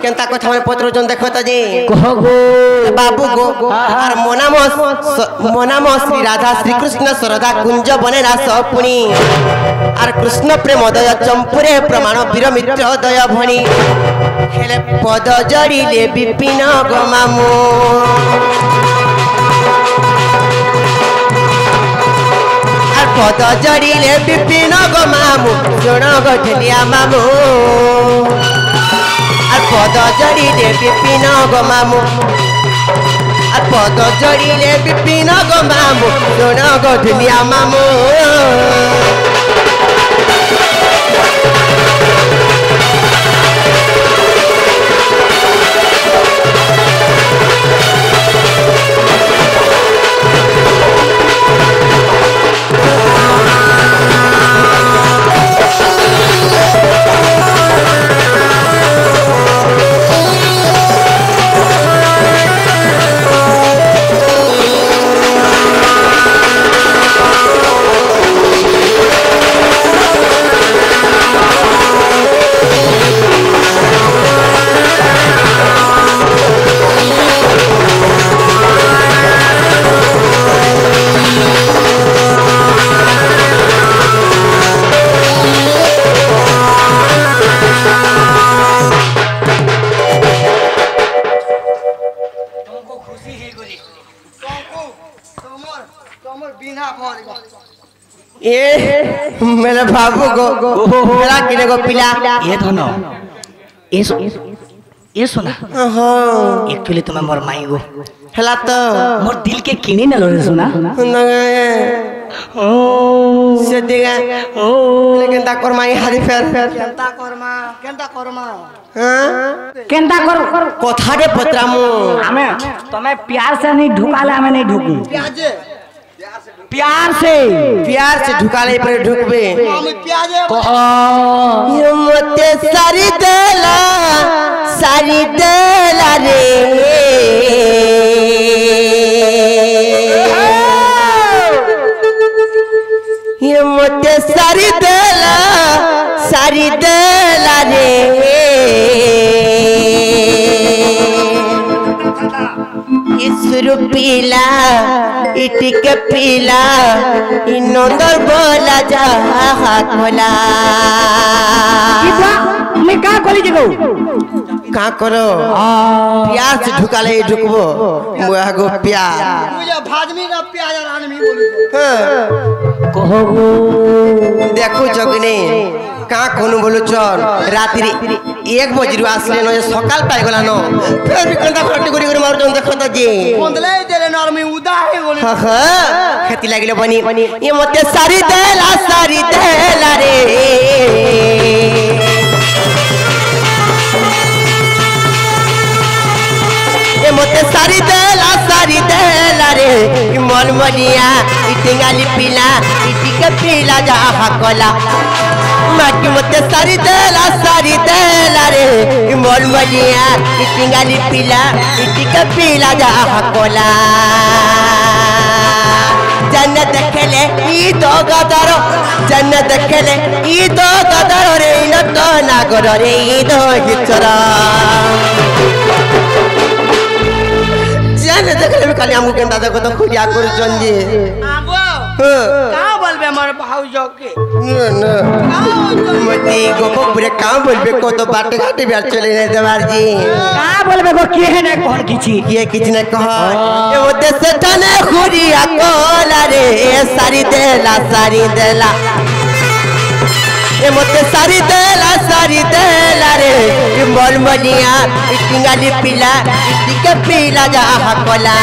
केनता कथा में पत्र जन देखत जे कहो गो बाबू गो आर मोनाम श्री राधा श्री कृष्ण सरदा कुंज बने रास पुणी आर कृष्ण प्रेम दय चंपुरे प्रमाण वीर मित्र दय भणी हेले पद जड़िले विपिन गो मामू पद जड़िले विपिन गो मामू सुन गठलिया मामू पद जड़िले विपिन गो मामू पद जड़िले विपिन गो मामू सुन गठलिया मामू ये मेरे बाबू गो मेरा किने गो पिला ये धनो ये सुना एक्चुअली तुम्हें मोर माई गो हेला तो मोर दिल के किने न लोरे सुना से देगा लेकिन ता कर माई हादी फेर केंता करमा केंता कर कथा रे पत्रामु हमें तुम्हें प्यार से नहीं ढुकाले हमें नहीं ढुकू प्यार से ढुकाले पर ढुकबे प्याजे ये मते सारी देला रे ये मते सारी देला रे इसरु पीला इटिक पीला इनोंदर बोला जा खोला मैं का कोली जगो का करो प्यार से ढुकाले ढुकबो मुआ गो प्यार मुझे भाजमी का प्याज रानमी बोलू कहो देखो जगने का कोन बोलु चल रात्रि 1 बजे आसले न सकाल पाई गला न फिर भी कंदा फटी करी करी मार जन देखो त जे बंदले देले नरमी उदा है बोली खेती लागिले बनी ये मते सारी देला रे ये मते सारी देला रे मन मनिया तिंगाली पीला इटी के पीला जा हकला माटी मते सारी देला रे मोल मलिया तिंगाली पीला इटी के पीला जा हकला जन्नत खेले ई तो गदर जन्नत खेले ई तो गदर रे न तो नागर रे ई तो हिचरा जन्नत खेले खाली हमको केंदा देखो तो खुदिया कर चंजी आगो का बोलबे हमर भाऊजो के मती गोपो पूरे काम बोलबे को तो बाटे घाटे बियार चले नहीं देवार जी का बोलबे गो के है ना कोन किछि ये किछ ने कह ए वो देश तने खुदिया कोला रे सारी देला ए मते सारी देला रे मोल मलिया टिंगाली पीला टिके पीला जा हकला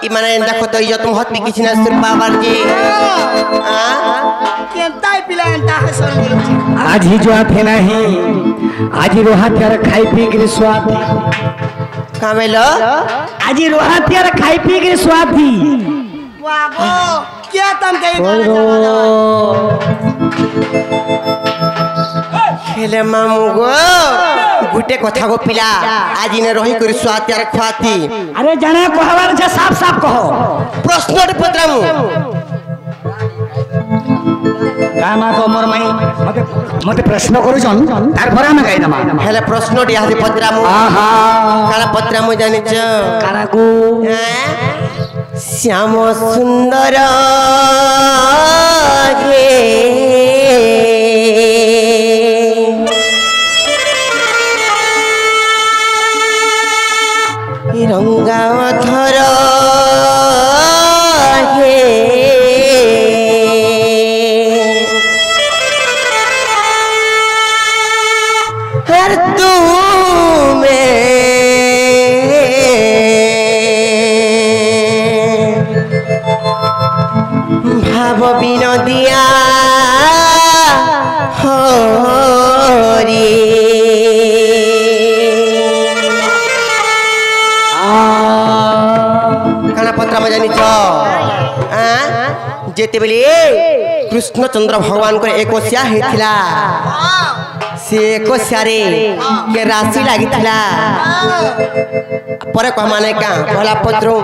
इमाना एंदा को तो इजो तुम हत भी किछि ना सुर पावर जी केंताई पिला एंता हसन बोलछि आज ही जो आथे नहीं आज ही रोहा त्यार खाई पी के स्वाद कामेलो आज ही रोहा त्यार खाई पी के स्वाद थी वागो क्या तम कई खेले मामू गो गुटे कथा गो पिला आज ने रही कर स्वाद त्यार खाती अरे जाना कहवार छ साफ साफ कहो प्रश्न रे पत्रामु गामा को मोर मई मते प्रश्न करू जन तार भरा में गाई दमा हेले प्रश्न रे आदि पत्रामु आहा काला पत्रामु जानि छ काना को श्याम सुंदर हे रंगाधर हे हर तू में भाव विनोदिया हरी जेते बेले कृष्ण चंद्र भगवान को एकोसिया हेथिला से एकोसिया रे के राशि लागिथिला परे को माने का भला पत्रो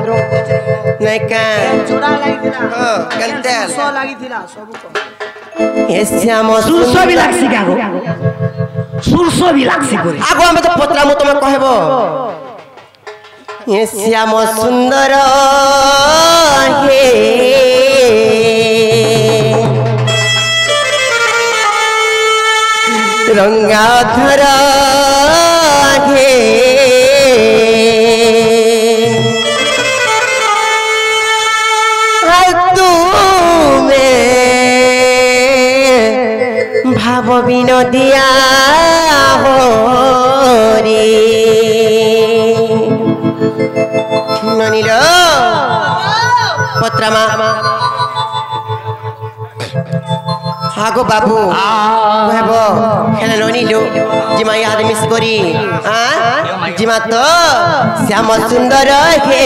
नै का जोड़ा लागिथिला हां केनते सो लागिथिला सब को ए श्याम सुरसो भी लागसी का गो सुरसो भी लागसी करे आगो हम तो पत्रा मु तुम कहबो ए श्याम सुंदर हे रंगाधर हे तू में भाव विनोदिया हो रे ननील पत्रमा हागो बाबू कहबो खेले ननीलो जिमा याद मिस करी जिमा तो श्याम सुंदर हे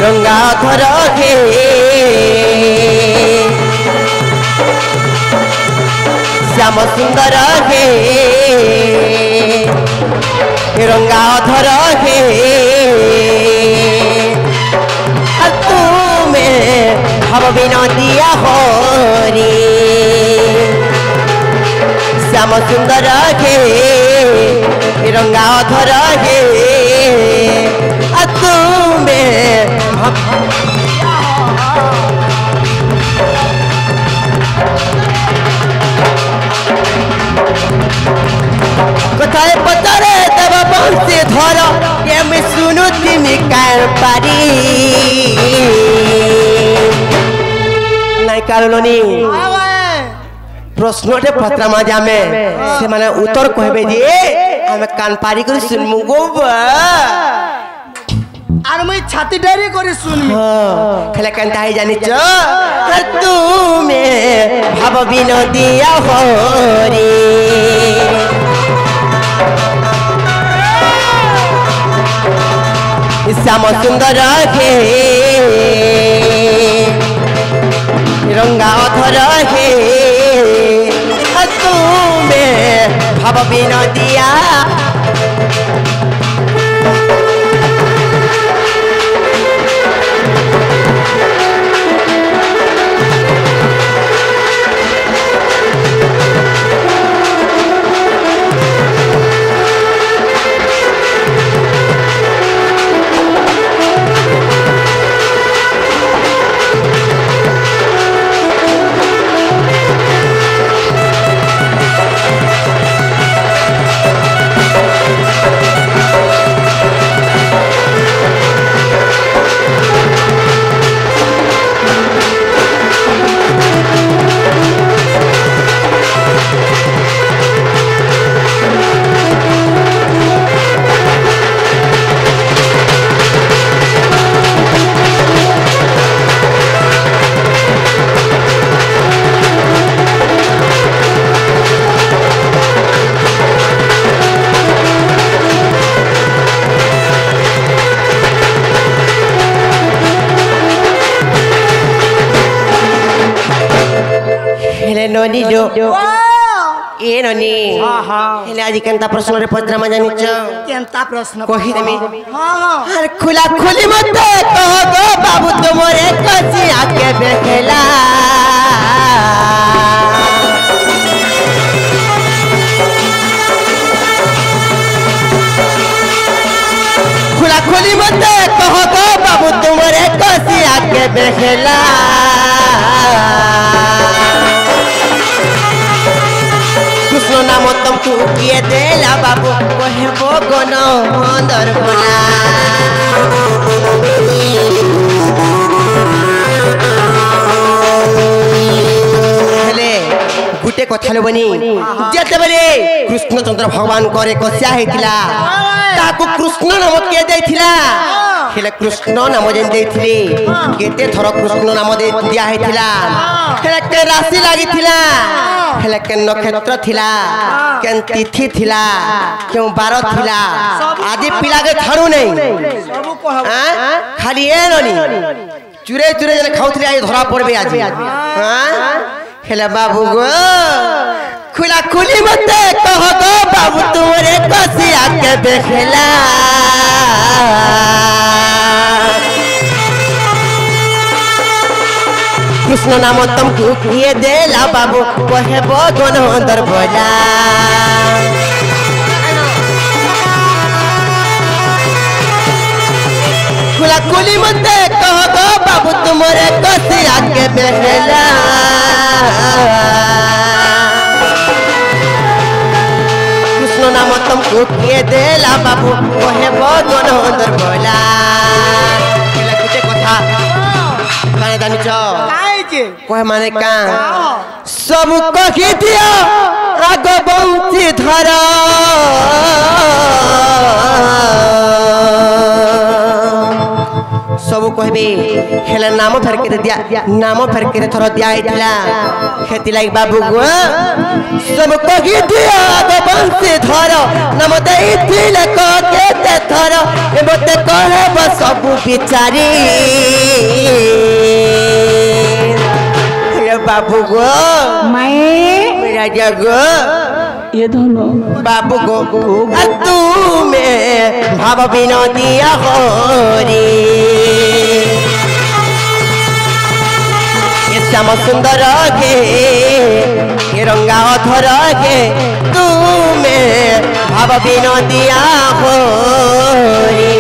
रंगाधर हे श्याम सुंदर हे रंगा अधर हे तुम्हें भाव विनोदिया हरि श्याम सुंदर हे रंगा अधर हे तुम्हें कथाए पतरे तब बंसी धर ये मैं सुनु तिमी कान पारी नहीं कारोनी प्रश्नटे पत्र मजा में से माने उत्तर कहबे जे हमें कान पारी कर सुनमु गोबा আর মই ছাতি ডাইরে করে শুনবি खेला कंता ही जानी चो तुम्हें भाव विनोदिया हरि श्याम सुंदर हे रंगा अधर हे तुम्हें भाव विनोदिया ननी जो ए ननी हेले आज केनता प्रश्न रे पत्र म जानि छ কেনতা প্রশ্ন कहि देमी हां अरे खुला खुली मत कह गो बाबू तुमरे कसी आके देखला खुला खुली मत कह गो बाबू तुमरे कसी आके देखला कृष्ण नाम तुमको किए देला बाबू कहे वो गन अंदर बना हेले गुटे कथा ले बनी जेते बेले कृष्ण चंद्र भगवान करे कस्या हेतिला ताको कृष्ण नाम के देथिला हेले कृष्ण नाम जेन देथिले केते थर कृष्ण नाम दे दिया हेतिला हेले के राशि लागिथिला हेले के नक्षत्र थिला केन तिथि थिला क्यों बार थिला आदि पिला के छाड़ू नहीं सब कहब खाली ए ननी चुरे चुरे जने खाउथले आई धरा पड़बे आज हां हेले बाबू गो खुला खुली मत कह गो बाबू तोरे कसी आके देखला कृष्ण नाम तुमको किए देला बाबू कहे बगन अंदर बोला खुला खुली मत कह गो बाबू तुमरे कसी आके देखला कृष्ण नाम तुमको किए देला बाबू कहे बगन अंदर बोला कुछ कथा काने जानि छ काहे जे कोहे माने का सब कहि दिया आग बंसी धरा सब कहबे हेले नाम फेर के दिया नाम फेर के थर दिया आइथिला खेती लाग बाबू गो सब कहि दिया आग बंसी धरा नाम देइथिले क के थर ए मते कहे बस सब बिचारी बाबू गो मैं राजा गो ये दोनों बाबू गो तुमे भाव विनोदिया होरी श्याम सुंदर के रंगा अधर के तुमे भाव विनोदिया होरी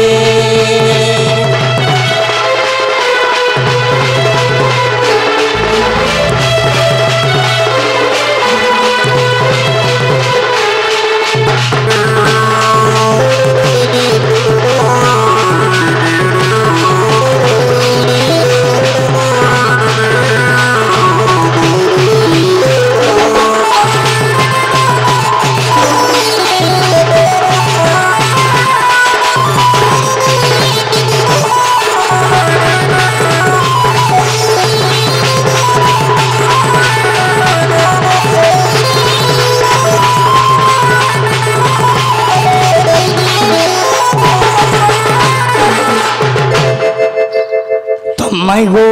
माई गो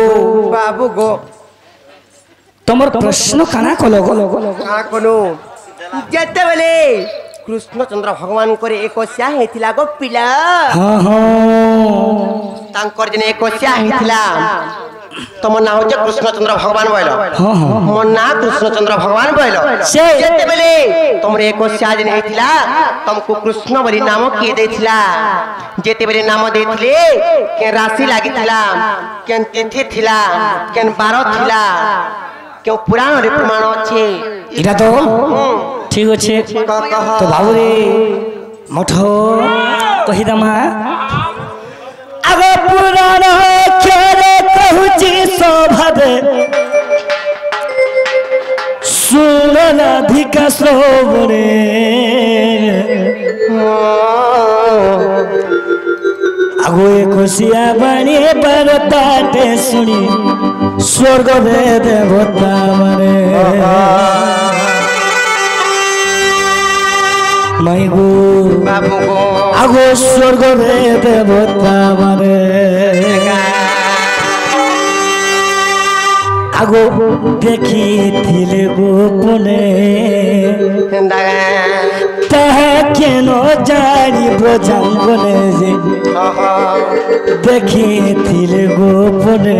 बाबू गो तमर प्रश्न काना कलो गलो का कोनु जेते बेले कृष्णचंद्र भगवान करे एकस्या हेतिला गो पिला हाँ हाँ तांकर जने एकस्या हेतिला तम ना होचे कृष्णचंद्र भगवान बोइलो हाँ हाँ मोर ना कृष्णचंद्र भगवान बोइलो से जेते बेले तमरे एकस्या जने हेतिला तुमको कृष्ण बोली नाम के देथिला जेते बेले नाम देथिले के राशि लागिथिला केन तिथि थिला केन बारो थिला क्यों पुराण रे प्रमाण अछि इटा तो ठीक अच्छे तो बाबू रे मठ कहीदमा आगे पुराण खेले कहूची शोभद सुन अधिक श्रोवणे आगो खुशिया बनी बरताटे सुनी स्वर्ग दे देवता मरे माई गो बाबू गो आगो स्वर्ग दे देवता मरे आगो देखी थिले गोपने ताहा केनो जानी ब्रजांगने जे देखी थिले गोपने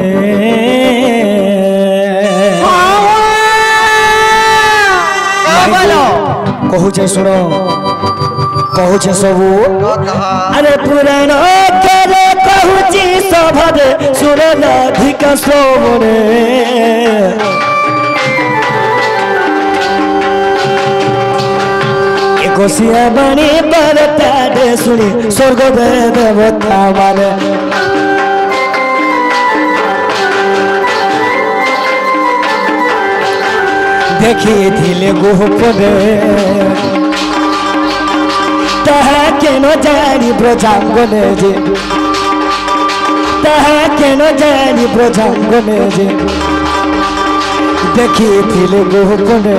कहूचे सुनो कहूचे सबू अरे पुराण करे कहूची सभद सुरन अधिक श्रोवणे एकसिया बनी बरताटे सुनी स्वर्ग दे देवता माने देखी गोपने ताहा केनो जानी ब्रजांगने जे ताहा केनो जानी ब्रजांगने जे देखी गोपने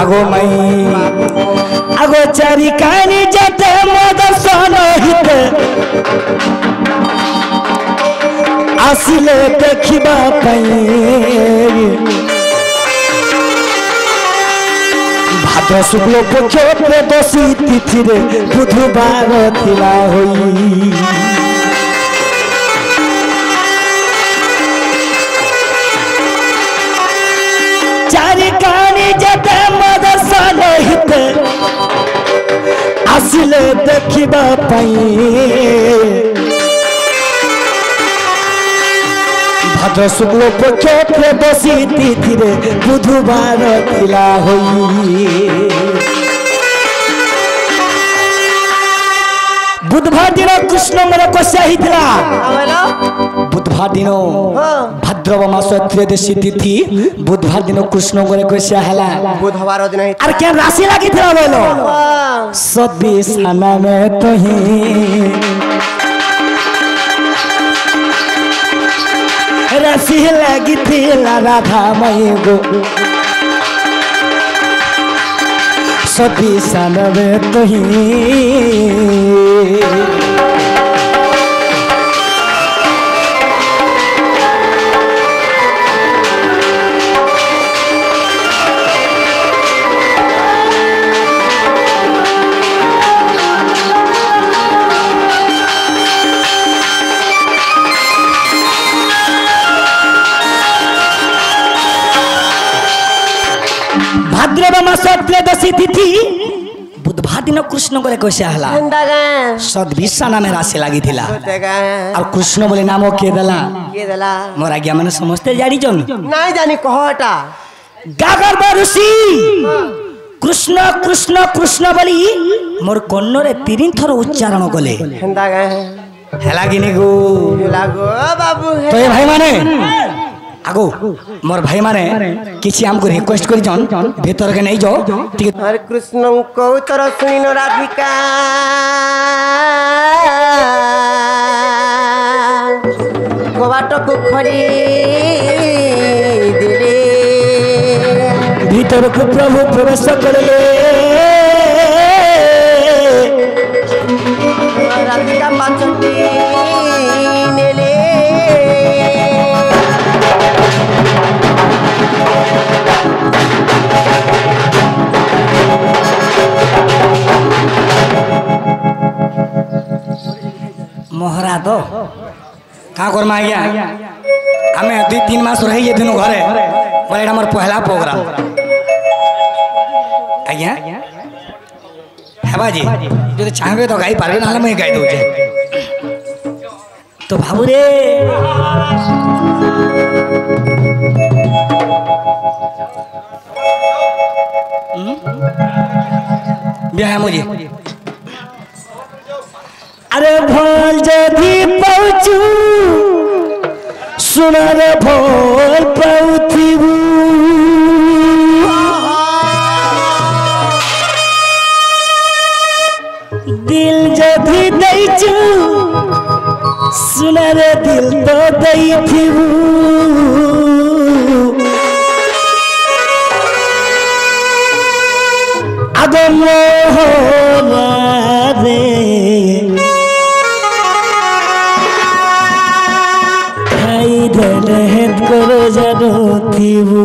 आगो माई आगो चारी कानी जते मद सनहित आसिले देखिबा पाई भाद्र शुक्ल पक्ष त्रयोदशी तिथि रे बुधवार थिला होई चारी कानी जते मद सनहित आसिले देखिबा पाई भाद्र शुक्ल पक्ष त्रयोदशी तिथि रे बुधवार थिला होई बुधवार दिन कृष्ण मन कष्या हितला बुधवार दिन भाद्रव मास त्रयोदशी तिथि बुधवार दिन कृष्ण करे कैसे हला बुधवार दिन और क्या राशि लगी थी बोलो सभी साना में तो ही राशि लगी थी राधा मई गो सभी साना में तो ही भाद्रव मास त्रयोदशी तिथि बुधवार दिन कृष्ण करे कैसे हला सद्भिषा नाम राशि लगी थिला और कृष्ण बोले नाम के देला मोर आज्ञा माने समझते जानी जन नहीं जानी कहटा गागर ऋषि कृष्ण कृष्ण कृष्ण बोली मोर कन्नरे 3 थर उच्चारण कले हेला किनी गो बाबू तो ये भाई माने आगो मोर भाई माने किसी हमको रिक्वेस्ट करी जन भीतर के नहीं जाओ ठीक हरे कृष्ण को तर सुनी न राधिका गोबाट को खरी दिले भीतर को प्रभु प्रवेश करले राधिका पाचती नेले मोहरा तो का कर आज्ञा आम 2-3 मास रही दिन घरे बोले मोर पहला प्रोग्राम आज्ञा हेबा जी जो चाहबे तो गाई पारबे ना मैं गाई दउजे तो बाबू रे बिहार मुझे अरे भोल जदी पहुँचू सुनर भोल पहुँचू दिल जदी दैचू सुनर दिल तो दैथू अगो मोहना रे हेत करो जानो थीबू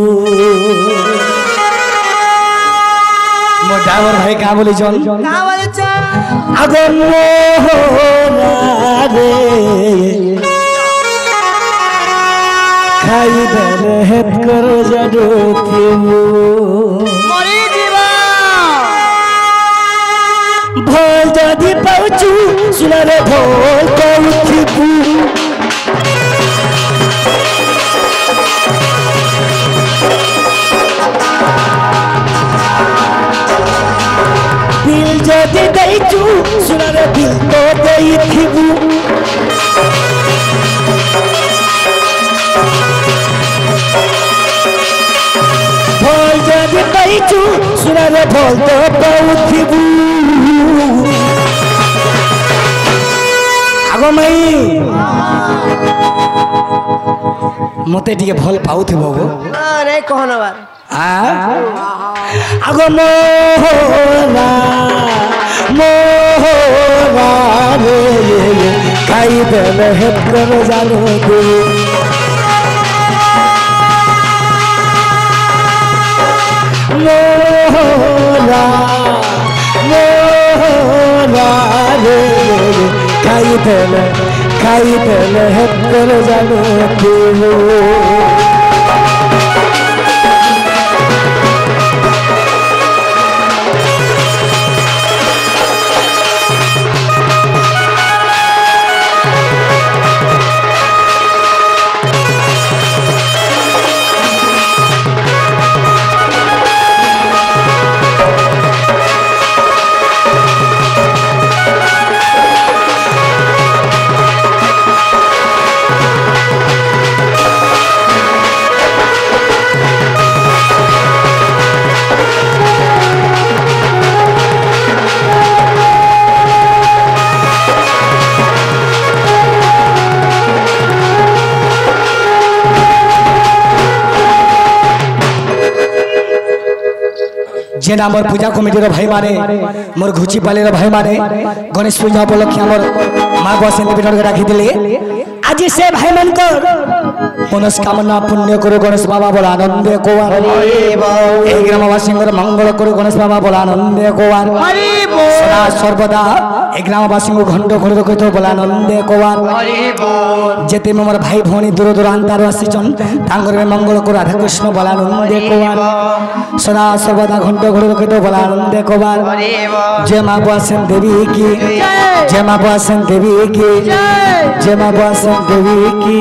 मो ड्राइवर भाई का बोली जन अगो मोहना रे खाई दल हेत करो जानो थीबू भोल जदी पहुँचू सुनरे भोल पहुँचू दिल जदी दैचू सुनरे दिल तो दैथिबू भोल जदी दैचू सुनरे भोल तो पहुँचू आगो मई मते टिके भल पाउथिबो गो नहीं कहना बार आगो मोहना मोहना रे खाई देल हेत कर जानो दे मोहना मोहना रे खाई देल हेत कर जानो दे जेना मोर पूजा कमिटीर भाई माने मोर घुची पालीर भाई माने गणेश पूजा उपलक्षे आमर माँ बसें वितरण राखी दिले आज से भाई मन मनस्कामना पुण्य करो गणेश बाबा बोल आनंदे कोवार ग्रामवासी मंगल करो गणेश बाबा बोल आनंदे कोवार सदा सर्वदा ग्रामवासी को घंट घोड़ रखी तो बोल आनंदे कोवार जेते मोर भाई भौणी दूर दूरांतर आसीचन तांगर मंगल करो राधा कृष्ण बोल आनंदे कोवार सदा सर्वदा घंट घोड़ रखी तो बोल आनंदे कोवार जय माँ बसें देवी की जय माँ बसें देवी की जय माँ बसें देवी की